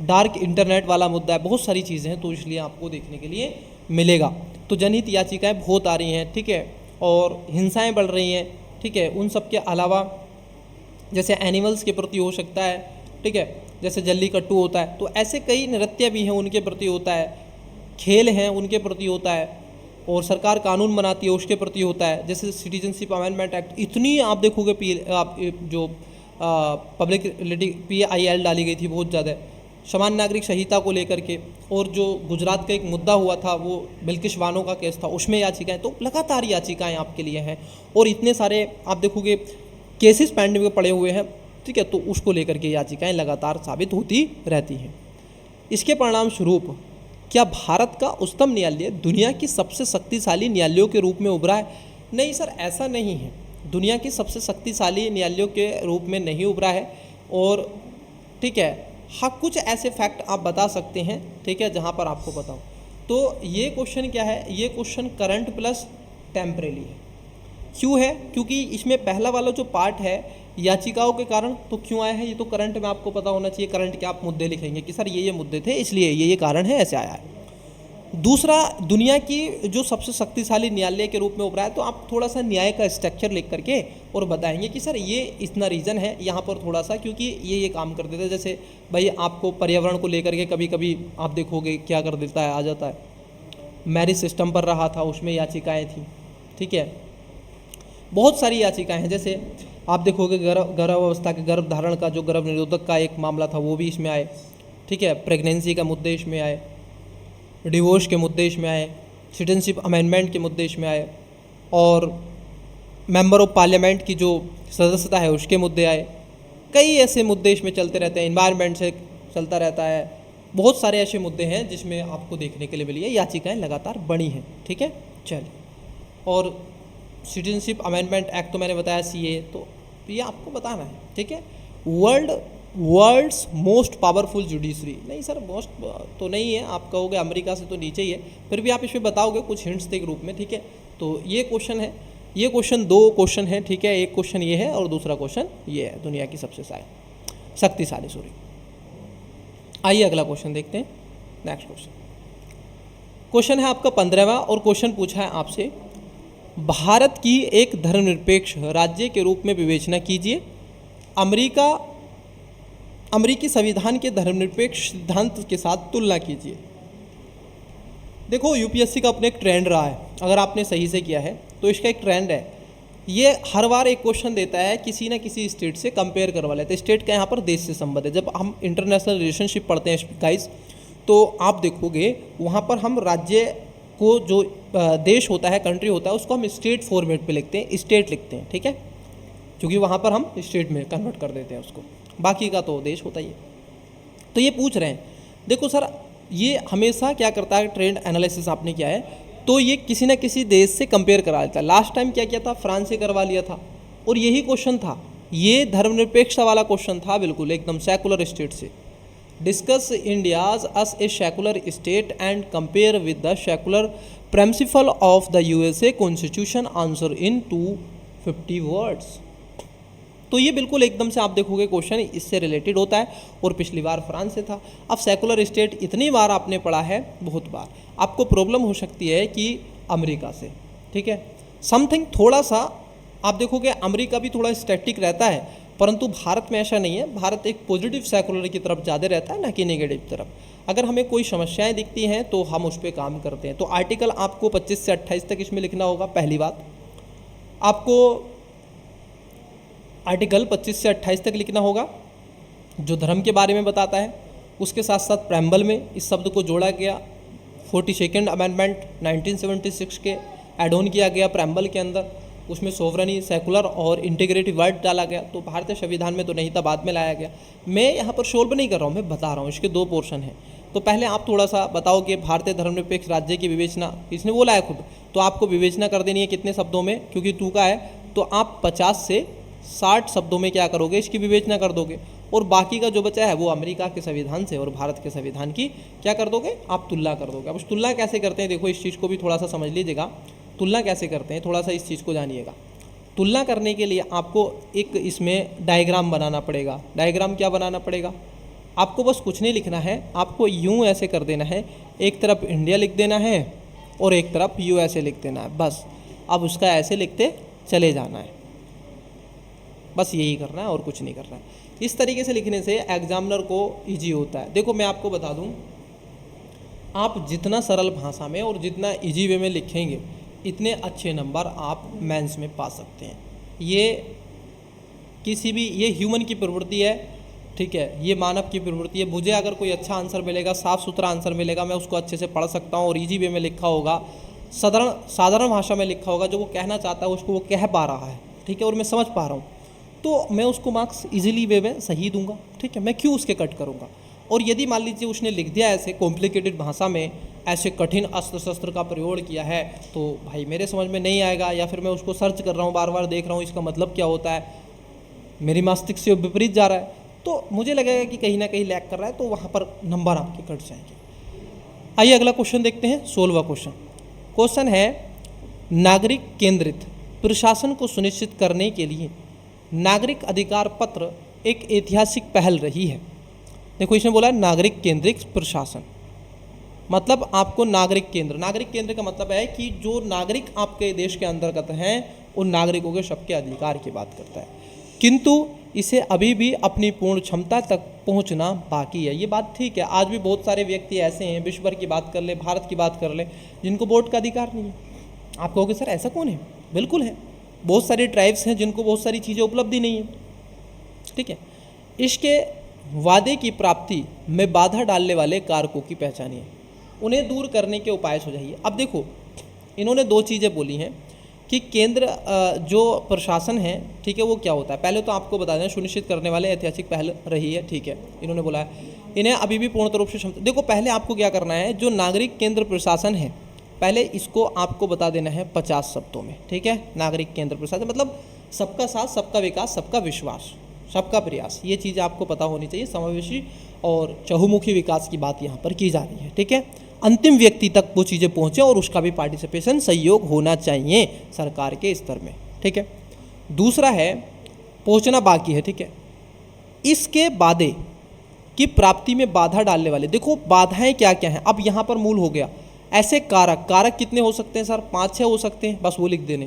डार्क इंटरनेट वाला मुद्दा है, बहुत सारी चीज़ें हैं, तो इसलिए आपको देखने के लिए मिलेगा। तो जनहित याचिकाएं बहुत आ रही हैं, ठीक है, और हिंसाएं बढ़ रही हैं, ठीक है, उन सब के अलावा जैसे एनिमल्स के प्रति हो सकता है, ठीक है, जैसे जल्लीकट्टू होता है, तो ऐसे कई नृत्य भी हैं उनके प्रति होता है, खेल हैं उनके प्रति होता है, और सरकार कानून बनाती है उसके प्रति होता है, जैसे सिटीजनशिप अमेंडमेंट एक्ट, इतनी आप देखोगे जो पब्लिक PIL डाली गई थी बहुत ज़्यादा, समान नागरिक संहिता को लेकर के, और जो गुजरात का एक मुद्दा हुआ था वो बिल्किश बानो का केस था, उसमें याचिकाएं, तो लगातार याचिकाएं आपके लिए हैं, और इतने सारे आप देखोगे केसेस पेंडिंग में पड़े हुए हैं, ठीक है, तो उसको लेकर के याचिकाएं लगातार साबित होती रहती हैं। इसके परिणाम स्वरूप क्या भारत का उच्चतम न्यायालय दुनिया की सबसे शक्तिशाली न्यायालयों के रूप में उभरा है? नहीं सर, ऐसा नहीं है, दुनिया की सबसे शक्तिशाली न्यायालयों के रूप में नहीं उभरा है। और ठीक है, हाँ, कुछ ऐसे फैक्ट आप बता सकते हैं, ठीक है, जहाँ पर आपको बताओ। तो ये क्वेश्चन क्या है, ये क्वेश्चन करंट प्लस टेम्परेरी है। क्यों है? क्योंकि इसमें पहला वाला जो पार्ट है याचिकाओं के कारण, तो क्यों आया है ये तो करंट में आपको पता होना चाहिए। करंट के आप मुद्दे लिखेंगे कि सर ये मुद्दे थे इसलिए ये कारण है, ऐसे आया है। दूसरा, दुनिया की जो सबसे शक्तिशाली न्यायालय के रूप में उभरा है, तो आप थोड़ा सा न्याय का स्ट्रक्चर लिख करके और बताएंगे कि सर ये इतना रीज़न है यहाँ पर थोड़ा सा, क्योंकि ये काम कर देते हैं। जैसे भाई आपको पर्यावरण को लेकर के कभी कभी आप देखोगे क्या कर देता है, आ जाता है मैरिज सिस्टम पर रहा था, उसमें याचिकाएँ थी, ठीक है, बहुत सारी याचिकाएँ हैं। जैसे आप देखोगे गर्भावस्था के गर्भ धारण का जो गर्भ निरोधक का एक मामला था वो भी इसमें आए, ठीक है, प्रेगनेंसी का मुद्दे इसमें आए, डिवोर्स के मुद्दे इसमें आए, सिटीजनशिप अमेंडमेंट के मुद्दे इसमें आए, और मेंबर ऑफ पार्लियामेंट की जो सदस्यता है उसके मुद्दे आए। कई ऐसे मुद्दे इसमें चलते रहते हैं, इन्वायरमेंट से चलता रहता है, बहुत सारे ऐसे मुद्दे हैं जिसमें आपको देखने के लिए मिली है, याचिकाएँ लगातार बढ़ी हैं, ठीक है। चलिए, और सिटीजनशिप अमेंडमेंट एक्ट तो मैंने बताया, CA, तो ये आपको बताना है, ठीक है। वर्ल्ड्स मोस्ट पावरफुल जुडिशरी, नहीं सर मोस्ट तो नहीं है, आप कहोगे अमेरिका से तो नीचे ही है, फिर भी आप इसमें बताओगे कुछ हिंट्स के रूप में, ठीक है। तो ये क्वेश्चन है, ये क्वेश्चन 2 क्वेश्चन है, ठीक है, एक क्वेश्चन ये है और दूसरा क्वेश्चन ये है, दुनिया की सबसे शक्तिशाली सॉरी। आइए अगला क्वेश्चन देखते हैं। नेक्स्ट क्वेश्चन है आपका 15वां, और क्वेश्चन पूछा है आपसे, भारत की एक धर्मनिरपेक्ष राज्य के रूप में विवेचना कीजिए, अमेरिकी संविधान के धर्मनिरपेक्ष सिद्धांत के साथ तुलना कीजिए। देखो यूपीएससी का अपने एक ट्रेंड रहा है, अगर आपने सही से किया है तो इसका एक ट्रेंड है, ये हर बार एक क्वेश्चन देता है किसी न किसी स्टेट से कंपेयर करवा लेते हैं। स्टेट का यहाँ पर देश से संबंध है। जब हम इंटरनेशनल रिलेशनशिप पढ़ते हैं गाइस, तो आप देखोगे वहाँ पर हम राज्य को, जो देश होता है, कंट्री होता है, उसको हम स्टेट फॉर्मेट पे लिखते हैं, स्टेट लिखते हैं, ठीक है, क्योंकि वहाँ पर हम स्टेट में कन्वर्ट कर देते हैं उसको, बाकी का तो देश होता ही है। तो ये पूछ रहे हैं, देखो सर ये हमेशा क्या करता है, ट्रेंड एनालिसिस आपने किया है तो ये किसी न किसी देश से कंपेयर करा देता है। लास्ट टाइम क्या किया था, फ्रांस से करवा लिया था, और यही क्वेश्चन था, ये धर्मनिरपेक्ष वाला क्वेश्चन था, बिल्कुल एकदम सेकुलर स्टेट से। Discuss India's us a secular state and compare with the secular principle of the USA constitution, answer in 250 words. तो ये बिल्कुल एकदम से आप देखोगे क्वेश्चन इससे रिलेटेड होता है, और पिछली बार फ्रांस से था। अब सेकुलर स्टेट इतनी बार आपने पढ़ा है, बहुत बार, आपको प्रॉब्लम हो सकती है कि अमेरिका से, ठीक है, समथिंग थोड़ा सा आप देखोगे अमेरिका भी थोड़ा स्टैटिक रहता है, परंतु भारत में ऐसा नहीं है। भारत एक पॉजिटिव सेकुलर की तरफ ज़्यादा रहता है, ना कि नेगेटिव तरफ। अगर हमें कोई समस्याएं दिखती हैं तो हम उस पर काम करते हैं। तो आर्टिकल आपको 25 से 28 तक इसमें लिखना होगा। पहली बात, आपको आर्टिकल 25 से 28 तक लिखना होगा, जो धर्म के बारे में बताता है। उसके साथ साथ प्रेम्बल में इस शब्द को जोड़ा गया, 42nd अमेंडमेंट 1976 के एड ऑन किया गया प्रेम्बल के अंदर, उसमें सोवरनी, सेकुलर और इंटीग्रेटिव वर्ड डाला गया। तो भारतीय संविधान में तो नहीं था, बाद में लाया गया। मैं यहाँ पर सोल्व नहीं कर रहा हूँ, मैं बता रहा हूँ, इसके 2 पोर्शन हैं। तो पहले आप थोड़ा सा बताओ कि भारतीय धर्मनिरपेक्ष राज्य की विवेचना, इसने बोला है खुद, तो आपको विवेचना कर देनी है कितने शब्दों में, क्योंकि 2 का है, तो आप 50 से 60 शब्दों में क्या करोगे, इसकी विवेचना कर दोगे, और बाकी का जो बचा है वो अमेरिका के संविधान से और भारत के संविधान की क्या कर दोगे, आप तुलना कर दोगे। अब उस तुलना कैसे करते हैं, देखो इस चीज़ को भी थोड़ा सा समझ लीजिएगा, तुलना कैसे करते हैं, थोड़ा सा इस चीज़ को जानिएगा। तुलना करने के लिए आपको एक इसमें डायग्राम बनाना पड़ेगा। डायग्राम क्या बनाना पड़ेगा, आपको बस कुछ नहीं लिखना है, आपको यूँ ऐसे कर देना है, एक तरफ इंडिया लिख देना है और एक तरफ USA लिख देना है, बस। अब उसका ऐसे लिखते चले जाना है, बस यही करना है और कुछ नहीं करना है। इस तरीके से लिखने से एग्जामिनर को ईजी होता है। देखो मैं आपको बता दूं, आप जितना सरल भाषा में और जितना ईजी वे में लिखेंगे, इतने अच्छे नंबर आप मेंस में पा सकते हैं। ये किसी भी, ये ह्यूमन की प्रवृत्ति है, ठीक है, ये मानव की प्रवृत्ति है। मुझे अगर कोई अच्छा आंसर मिलेगा, साफ़ सुथरा आंसर मिलेगा, मैं उसको अच्छे से पढ़ सकता हूँ, और ईजी वे में लिखा होगा, साधारण भाषा में लिखा होगा, जो वो कहना चाहता है उसको वो कह पा रहा है, ठीक है, और मैं समझ पा रहा हूँ, तो मैं उसको मार्क्स इजीली वे में सही दूंगा, ठीक है। मैं क्यों उसके कट करूँगा। और यदि मान लीजिए उसने लिख दिया ऐसे कॉम्प्लिकेटेड भाषा में, ऐसे कठिन अस्त्र शस्त्र का प्रयोग किया है, तो भाई मेरे समझ में नहीं आएगा, या फिर मैं उसको सर्च कर रहा हूँ, बार बार देख रहा हूँ इसका मतलब क्या होता है, मेरी मस्तिष्क से विपरीत जा रहा है, तो मुझे लगेगा कि कहीं ना कहीं लैग कर रहा है, तो वहाँ पर नंबर आपके कट जाएंगे। आइए अगला क्वेश्चन देखते हैं, 16वां क्वेश्चन। क्वेश्चन है, नागरिक केंद्रित प्रशासन को सुनिश्चित करने के लिए नागरिक अधिकार पत्र एक ऐतिहासिक पहल रही है। देखो इसमें बोला है नागरिक केंद्रित प्रशासन, मतलब आपको नागरिक केंद्र का मतलब है कि जो नागरिक आपके देश के अंतर्गत हैं उन नागरिकों के सबके अधिकार की बात करता है, किंतु इसे अभी भी अपनी पूर्ण क्षमता तक पहुंचना बाकी है। ये बात ठीक है, आज भी बहुत सारे व्यक्ति ऐसे हैं, विश्व भर की बात कर ले, भारत की बात कर ले, जिनको वोट का अधिकार नहीं है। आप कहोगे सर ऐसा कौन है? बिल्कुल है, बहुत सारे ट्राइब्स हैं जिनको बहुत सारी चीज़ें उपलब्ध ही नहीं है। ठीक है, इसके वादे की प्राप्ति में बाधा डालने वाले कारकों की पहचानिए, उन्हें दूर करने के उपाय सुझाइए। अब देखो इन्होंने दो चीज़ें बोली हैं कि केंद्र जो प्रशासन है, ठीक है, वो क्या होता है। पहले तो आपको बता दें सुनिश्चित करने वाले ऐतिहासिक पहल रही है, ठीक है, इन्होंने बोला है इन्हें अभी भी पूर्ण रूप से क्षमता। देखो पहले आपको क्या करना है, जो नागरिक केंद्र प्रशासन है पहले इसको आपको बता देना है 50 शब्दों में। ठीक है, नागरिक केंद्र प्रशासन मतलब सबका साथ, सबका विकास, सबका विश्वास, सबका प्रयास, ये चीज़ आपको पता होनी चाहिए। समावेशी और चहुमुखी विकास की बात यहाँ पर की जा रही है। ठीक है, अंतिम व्यक्ति तक वो चीज़ें पहुँचे और उसका भी पार्टिसिपेशन, सहयोग होना चाहिए सरकार के स्तर में। ठीक है, दूसरा है पहुँचना बाकी है। ठीक है, इसके वादे की प्राप्ति में बाधा डालने वाले, देखो बाधाएं क्या क्या हैं। अब यहाँ पर मूल हो गया ऐसे कारक कितने हो सकते हैं सर? 5-6 हो सकते हैं, बस वो लिख देने।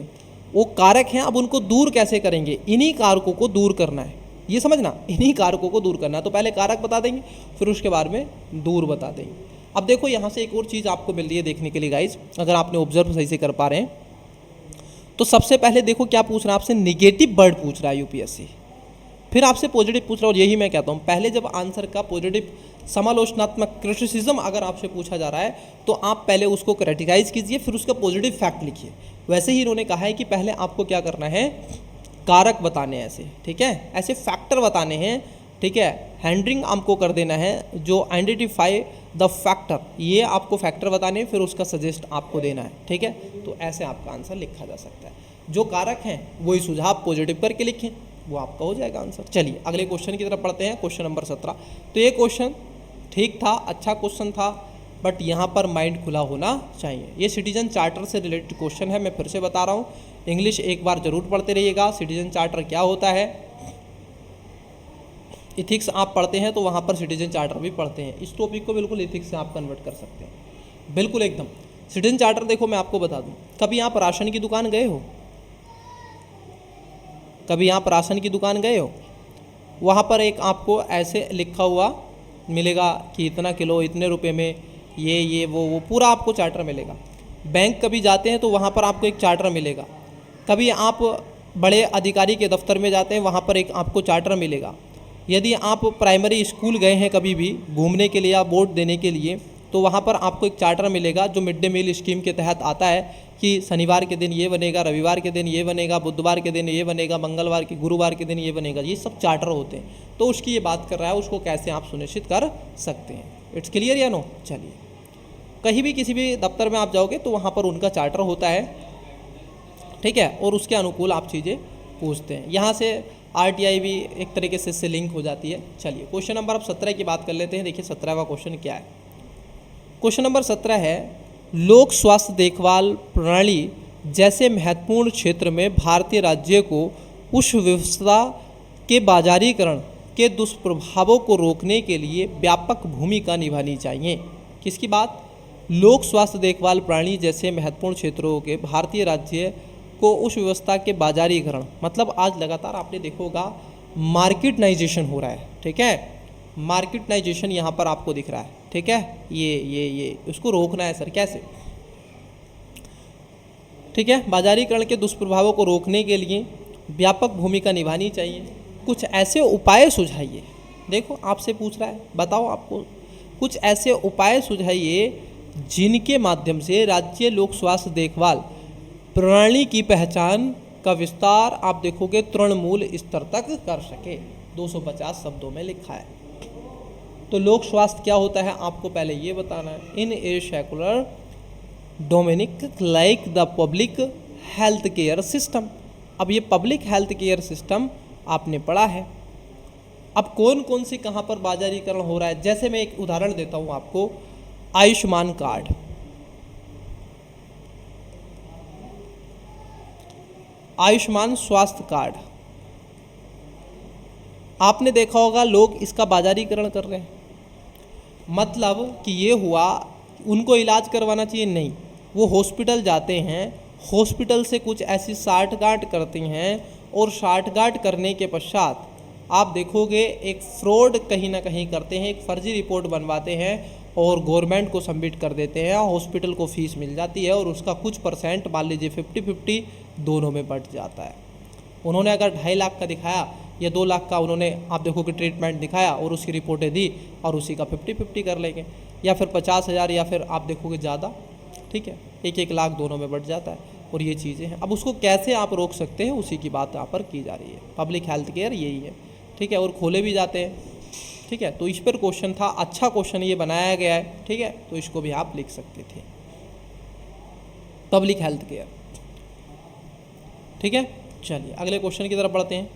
वो कारक हैं, अब उनको दूर कैसे करेंगे? इन्हीं कारकों को दूर करना है, ये समझना, इन्हीं कारकों को दूर करना है। तो पहले कारक बता देंगे, फिर उसके बाद में दूर बता देंगे। अब देखो यहाँ से एक और चीज़ आपको मिल रही है देखने के लिए गाइज, अगर आपने ऑब्जर्व सही से कर पा रहे हैं तो सबसे पहले देखो क्या पूछ रहा है आपसे, निगेटिव वर्ड पूछ रहा है यूपीएससी, फिर आपसे पॉजिटिव पूछ रहा है। और यही मैं कहता हूँ, पहले जब आंसर का पॉजिटिव समालोचनात्मक क्रिटिसिज्म अगर आपसे पूछा जा रहा है तो आप पहले उसको क्रिटिसाइज कीजिए, फिर उसका पॉजिटिव फैक्ट लिखिए। वैसे ही इन्होंने कहा है कि पहले आपको क्या करना है, कारक बताने हैं ऐसे, ठीक है, ऐसे फैक्टर बताने हैं। ठीक है, हैंडरिंग आपको कर देना है, जो आइडेंटिफाई द फैक्टर, ये आपको फैक्टर बताने हैं, फिर उसका सजेस्ट आपको देना है। ठीक है, तो ऐसे आपका आंसर लिखा जा सकता है। जो कारक हैं वही सुझाव पॉजिटिव करके लिखें, वो आपका हो जाएगा आंसर। चलिए अगले क्वेश्चन की तरफ पढ़ते हैं, क्वेश्चन नंबर 17। तो ये क्वेश्चन ठीक था, अच्छा क्वेश्चन था, बट यहाँ पर माइंड खुला होना चाहिए। ये सिटीजन चार्टर से रिलेटेड क्वेश्चन है, मैं फिर से बता रहा हूँ, इंग्लिश एक बार जरूर पढ़ते रहिएगा। सिटीजन चार्टर क्या होता है, इथिक्स आप पढ़ते हैं तो वहाँ पर सिटीजन चार्टर भी पढ़ते हैं। इस टॉपिक को बिल्कुल इथिक्स से आप कन्वर्ट कर सकते हैं, बिल्कुल एकदम। सिटीजन चार्टर देखो मैं आपको बता दूँ, कभी आप राशन की दुकान गए हो? कभी आप राशन की दुकान गए हो? वहाँ पर एक आपको ऐसे लिखा हुआ मिलेगा कि इतना किलो इतने रुपए में, ये वो पूरा आपको चार्टर मिलेगा। बैंक कभी जाते हैं तो वहाँ पर आपको एक चार्टर मिलेगा। कभी आप बड़े अधिकारी के दफ्तर में जाते हैं, वहाँ पर एक आपको चार्टर मिलेगा। यदि आप प्राइमरी स्कूल गए हैं कभी भी घूमने के लिए या वोट देने के लिए, तो वहाँ पर आपको एक चार्टर मिलेगा जो मिड डे मील स्कीम के तहत आता है कि शनिवार के दिन ये बनेगा, रविवार के दिन ये बनेगा, बुधवार के दिन ये बनेगा, मंगलवार के गुरुवार के दिन ये बनेगा। ये सब चार्टर होते हैं, तो उसकी ये बात कर रहा है, उसको कैसे आप सुनिश्चित कर सकते हैं। इट्स क्लियर या नो? चलिए, कहीं भी किसी भी दफ्तर में आप जाओगे तो वहाँ पर उनका चार्टर होता है, ठीक है, और उसके अनुकूल आप चीज़ें पूछते हैं। यहाँ से आरटीआई भी एक तरीके से इससे लिंक हो जाती है। चलिए क्वेश्चन नंबर अब 17 की बात कर लेते हैं। देखिए 17वां क्वेश्चन क्या है। क्वेश्चन नंबर 17 है, लोक स्वास्थ्य देखभाल प्रणाली जैसे महत्वपूर्ण क्षेत्र में भारतीय राज्य को उस व्यवस्था के बाजारीकरण के दुष्प्रभावों को रोकने के लिए व्यापक भूमिका निभानी चाहिए। किसकी बात? लोक स्वास्थ्य देखभाल प्रणाली जैसे महत्वपूर्ण क्षेत्रों के भारतीय राज्य को उस व्यवस्था के बाजारीकरण, मतलब आज लगातार आपने देखा होगा मार्केटनाइजेशन हो रहा है। ठीक है, मार्केटनाइजेशन यहाँ पर आपको दिख रहा है। ठीक है, ये उसको रोकना है सर, कैसे? ठीक है, बाजारीकरण के दुष्प्रभावों को रोकने के लिए व्यापक भूमिका निभानी चाहिए। कुछ ऐसे उपाय सुझाइए। देखो आपसे पूछ रहा है, बताओ आपको कुछ ऐसे उपाय सुझाइए जिनके माध्यम से राज्य लोक स्वास्थ्य देखभाल प्रणाली की पहचान का विस्तार आप देखोगे तृणमूल स्तर तक कर सके। 250 शब्दों में लिखा है। तो लोक स्वास्थ्य क्या होता है आपको पहले ये बताना है। In a secular domain like the public health care system. अब ये पब्लिक हेल्थ केयर सिस्टम आपने पढ़ा है। अब कौन कौन सी कहाँ पर बाजारीकरण हो रहा है, जैसे मैं एक उदाहरण देता हूँ आपको। आयुष्मान कार्ड, आयुष्मान स्वास्थ्य कार्ड। आपने देखा होगा लोग इसका बाजारीकरण कर रहे हैं, मतलब कि ये हुआ उनको इलाज करवाना चाहिए, नहीं, वो हॉस्पिटल जाते हैं, हॉस्पिटल से कुछ ऐसी साठगांठ करती हैं और साठगांठ करने के पश्चात आप देखोगे एक फ्रॉड कहीं ना कहीं करते हैं, एक फर्जी रिपोर्ट बनवाते हैं और गवर्नमेंट को सबमिट कर देते हैं, हॉस्पिटल को फीस मिल जाती है और उसका कुछ परसेंट, मान लीजिए 50-50 दोनों में बट जाता है। उन्होंने अगर 2.5 लाख का दिखाया या 2 लाख का उन्होंने आप देखोगे ट्रीटमेंट दिखाया और उसकी रिपोर्टें दी और उसी का 50-50 कर लेंगे, या फिर 50,000 या फिर आप देखोगे ज़्यादा, ठीक है, 1-1 लाख दोनों में बढ़ जाता है। और ये चीज़ें हैं, अब उसको कैसे आप रोक सकते हैं उसी की बात यहाँ पर की जा रही है। पब्लिक हेल्थ केयर यही है, ठीक है, और खोले भी जाते हैं, ठीक है। तो इस पर क्वेश्चन था, अच्छा क्वेश्चन ये बनाया गया है, ठीक है, तो इसको भी आप लिख सकते थे, पब्लिक हेल्थ केयर, ठीक है। चलिए अगले क्वेश्चन की तरफ बढ़ते हैं।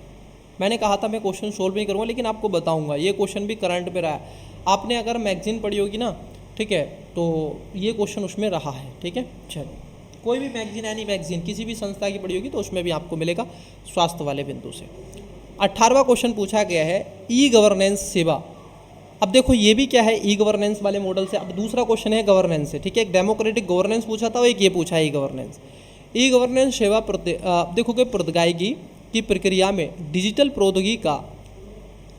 मैंने कहा था मैं क्वेश्चन सोल्व नहीं करूँगा लेकिन आपको बताऊंगा, ये क्वेश्चन भी करंट पे रहा है। आपने अगर मैगजीन पढ़ी होगी ना, ठीक है, तो ये क्वेश्चन उसमें रहा है, ठीक है। चलिए कोई भी मैगजीन, एनी मैगजीन किसी भी संस्था की पढ़ी होगी तो उसमें भी आपको मिलेगा स्वास्थ्य वाले बिंदु से। 18वां क्वेश्चन पूछा गया है ई गवर्नेंस सेवा। अब देखो ये भी क्या है, ई गवर्नेंस वाले मॉडल से। अब दूसरा क्वेश्चन है गवर्नेंस से, ठीक है, एक डेमोक्रेटिक गवर्नेंस पूछा था और एक ये पूछा है ई गवर्नेंस। ई गवर्नेंस सेवा देखोगे प्रौद्योगिकी की प्रक्रिया में डिजिटल प्रौद्योगिकी का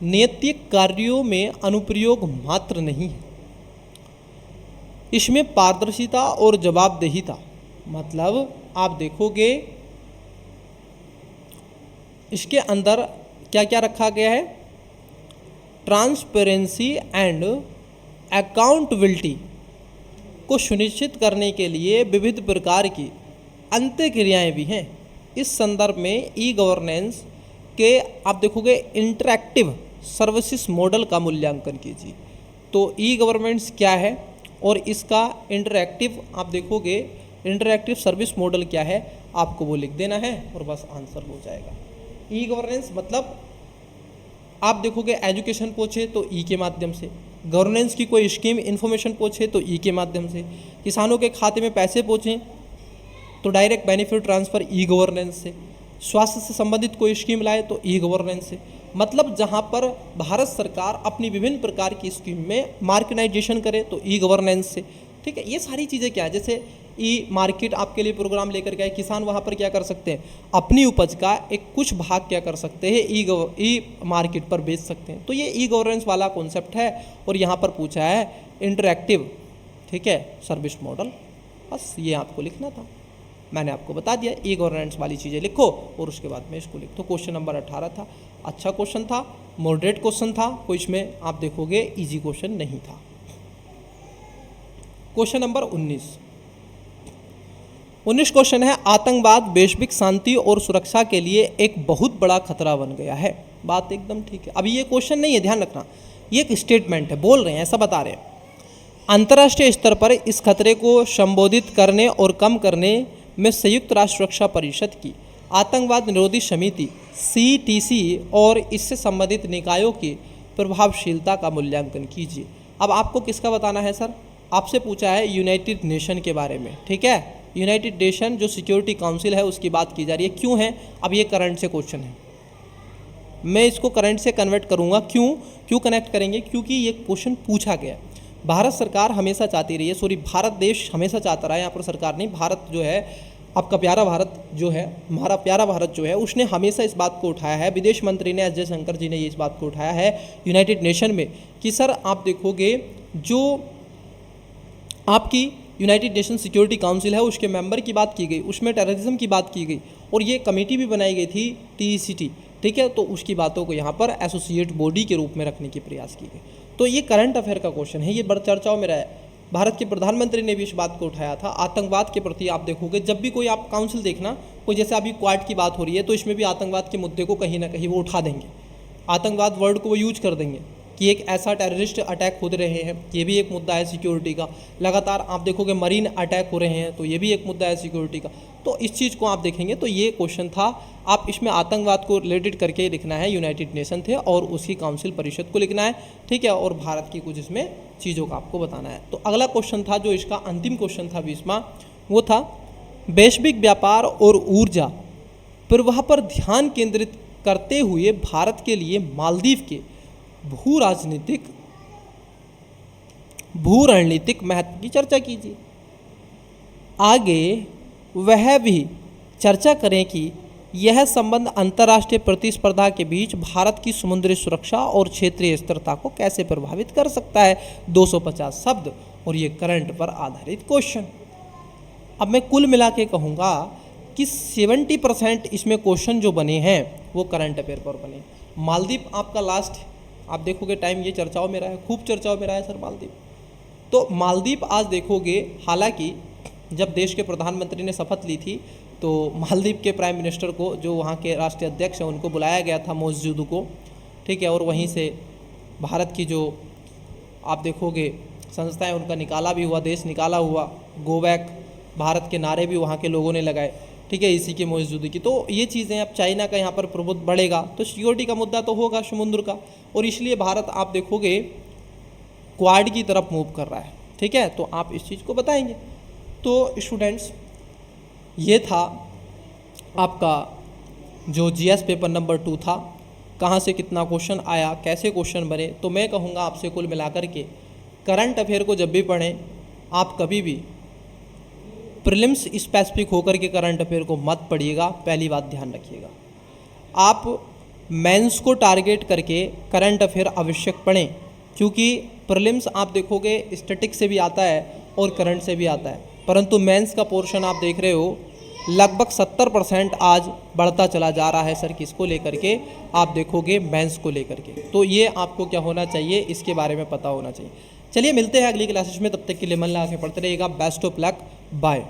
नैतिक कार्यों में अनुप्रयोग मात्र नहीं है, इसमें पारदर्शिता और जवाबदेहिता, मतलब आप देखोगे इसके अंदर क्या क्या रखा गया है, ट्रांसपेरेंसी एंड अकाउंटेबिलिटी को सुनिश्चित करने के लिए विविध प्रकार की अंतःक्रियाएं भी हैं। इस संदर्भ में ई गवर्नेंस के आप देखोगे इंटरैक्टिव सर्विसेज मॉडल का मूल्यांकन कीजिए। तो ई गवर्नेंस क्या है और इसका इंटरैक्टिव आप देखोगे इंटरैक्टिव सर्विस मॉडल क्या है, आपको वो लिख देना है और बस आंसर हो जाएगा। ई गवर्नेंस मतलब आप देखोगे एजुकेशन पहुँचे तो ई के माध्यम से, गवर्नेंस की कोई स्कीम इन्फॉर्मेशन पहुँचे तो ई के माध्यम से, किसानों के खाते में पैसे पहुँचे तो direct benefit transfer e governance से, स्वास्थ्य से संबंधित कोई स्कीम लाए तो ई गवर्नेंस से। मतलब जहाँ पर भारत सरकार अपनी विभिन्न प्रकार की स्कीम में मार्केटाइजेशन करे तो ई गवर्नेंस से, ठीक है। ये सारी चीज़ें क्या है, जैसे ई मार्केट आपके लिए प्रोग्राम लेकर गए, किसान वहाँ पर क्या कर सकते हैं, अपनी उपज का एक कुछ भाग क्या कर सकते हैं, ई मार्केट पर बेच सकते हैं। तो ये ई गवर्नेंस वाला कॉन्सेप्ट है और यहाँ पर पूछा है इंटरैक्टिव, ठीक है, सर्विस मॉडल। बस ये आपको लिखना था, मैंने आपको बता दिया। ई गवर्नेंस वाली चीज़ें लिखो और उसके बाद में इसको लिखो। क्वेश्चन नंबर 18 था, अच्छा क्वेश्चन था, मॉडरेट क्वेश्चन था, कोई इसमें आप देखोगे इजी क्वेश्चन नहीं था। क्वेश्चन नंबर 19 क्वेश्चन है, आतंकवाद वैश्विक शांति और सुरक्षा के लिए एक बहुत बड़ा खतरा बन गया है। बात एकदम ठीक है। अभी ये क्वेश्चन नहीं है, ध्यान रखना, ये एक स्टेटमेंट है, बोल रहे हैं, ऐसा बता रहे हैं। अंतर्राष्ट्रीय स्तर पर इस खतरे को संबोधित करने और कम करने में संयुक्त राष्ट्र सुरक्षा परिषद की आतंकवाद निरोधी समिति CTC और इससे संबंधित निकायों की प्रभावशीलता का मूल्यांकन कीजिए। अब आपको किसका बताना है सर, आपसे पूछा है यूनाइटेड नेशन के बारे में, ठीक है। यूनाइटेड नेशन जो सिक्योरिटी काउंसिल है उसकी बात की जा रही है। क्यों है, अब ये करंट से क्वेश्चन है, मैं इसको करंट से कन्वर्ट करूँगा। क्यों कनेक्ट करेंगे, क्योंकि ये क्वेश्चन पूछा गया। भारत सरकार हमेशा चाहती रही है, सॉरी भारत देश हमेशा चाहता रहा है, यहाँ पर सरकार नहीं, भारत जो है आपका प्यारा भारत जो है, हमारा प्यारा भारत जो है, उसने हमेशा इस बात को उठाया है। विदेश मंत्री ने, एस जयशंकर जी ने ये इस बात को उठाया है यूनाइटेड नेशन में कि सर आप देखोगे जो आपकी यूनाइटेड नेशन सिक्योरिटी काउंसिल है उसके मेंबर की बात की गई, उसमें टेररिज्म की बात की गई और ये कमेटी भी बनाई गई थी TECT, ठीक है। तो उसकी बातों को यहाँ पर एसोसिएट बॉडी के रूप में रखने की प्रयास की गई। तो ये करंट अफेयर का क्वेश्चन है, ये बड़ चर्चाओं में रहा है। भारत के प्रधानमंत्री ने भी इस बात को उठाया था। आतंकवाद के प्रति आप देखोगे जब भी कोई आप काउंसिल देखना, कोई जैसे अभी क्वाड की बात हो रही है तो इसमें भी आतंकवाद के मुद्दे को कहीं ना कहीं वो उठा देंगे, आतंकवाद वर्ड को वो यूज कर देंगे, कि एक ऐसा टेररिस्ट अटैक हो रहे हैं, ये भी एक मुद्दा है सिक्योरिटी का। लगातार आप देखोगे मरीन अटैक हो रहे हैं, तो ये भी एक मुद्दा है सिक्योरिटी का। तो इस चीज़ को आप देखेंगे तो ये क्वेश्चन था। आप इसमें आतंकवाद को रिलेटेड करके लिखना है, यूनाइटेड नेशन थे और उसकी काउंसिल परिषद को लिखना है, ठीक है, और भारत की कुछ इसमें चीज़ों का आपको बताना है। तो अगला क्वेश्चन था जो इसका अंतिम क्वेश्चन था 20वां, वो था वैश्विक व्यापार और ऊर्जा प्रवाह पर ध्यान केंद्रित करते हुए भारत के लिए मालदीव के भू रणनीतिक महत्व की चर्चा कीजिए। आगे वह भी चर्चा करें कि यह संबंध अंतर्राष्ट्रीय प्रतिस्पर्धा के बीच भारत की समुद्री सुरक्षा और क्षेत्रीय स्थिरता को कैसे प्रभावित कर सकता है। 250 शब्द और ये करंट पर आधारित क्वेश्चन। अब मैं कुल मिला के कहूँगा कि 70% इसमें क्वेश्चन जो बने हैं वो करंट अफेयर पर बने। मालदीव आपका लास्ट, आप देखोगे टाइम ये चर्चाओं में रहा है, खूब चर्चाओं में रहा है सर मालदीव। तो मालदीव आज देखोगे, हालांकि जब देश के प्रधानमंत्री ने शपथ ली थी तो मालदीव के प्राइम मिनिस्टर को, जो वहाँ के राष्ट्रीय अध्यक्ष हैं, उनको बुलाया गया था मौजूद को, ठीक है, और वहीं से भारत की जो आप देखोगे संस्थाएं, उनका निकाला भी हुआ, देश निकाला हुआ, गो बैक भारत के नारे भी वहाँ के लोगों ने लगाए, ठीक है, इसी की मौजूदगी की। तो ये चीज़ें, अब चाइना का यहाँ पर प्रभुत्व बढ़ेगा तो सिक्योरिटी का मुद्दा तो होगा समुद्र का, और इसलिए भारत आप देखोगे क्वाड की तरफ मूव कर रहा है, ठीक है, तो आप इस चीज़ को बताएंगे। तो स्टूडेंट्स, ये था आपका जो जीएस पेपर नंबर 2 था, कहाँ से कितना क्वेश्चन आया, कैसे क्वेश्चन बने। तो मैं कहूँगा आपसे कुल मिलाकर के करंट अफेयर को जब भी पढ़ें, आप कभी भी प्रीलिम्स स्पेसिफिक होकर के करंट अफेयर को मत पढ़िएगा, पहली बात ध्यान रखिएगा। आप मेंस को टारगेट करके करंट अफेयर आवश्यक पढ़ें, क्योंकि प्रीलिम्स आप देखोगे स्टैटिक से भी आता है और करंट से भी आता है, परंतु मेंस का पोर्शन आप देख रहे हो लगभग 70% आज बढ़ता चला जा रहा है सर, किसको लेकर के, आप देखोगे मेंस को लेकर के। तो ये आपको क्या होना चाहिए, इसके बारे में पता होना चाहिए। चलिए मिलते हैं अगली क्लासेस में, तब तक के लिए मन लगा के पढ़ते रहिएगा। Best of luck, bye.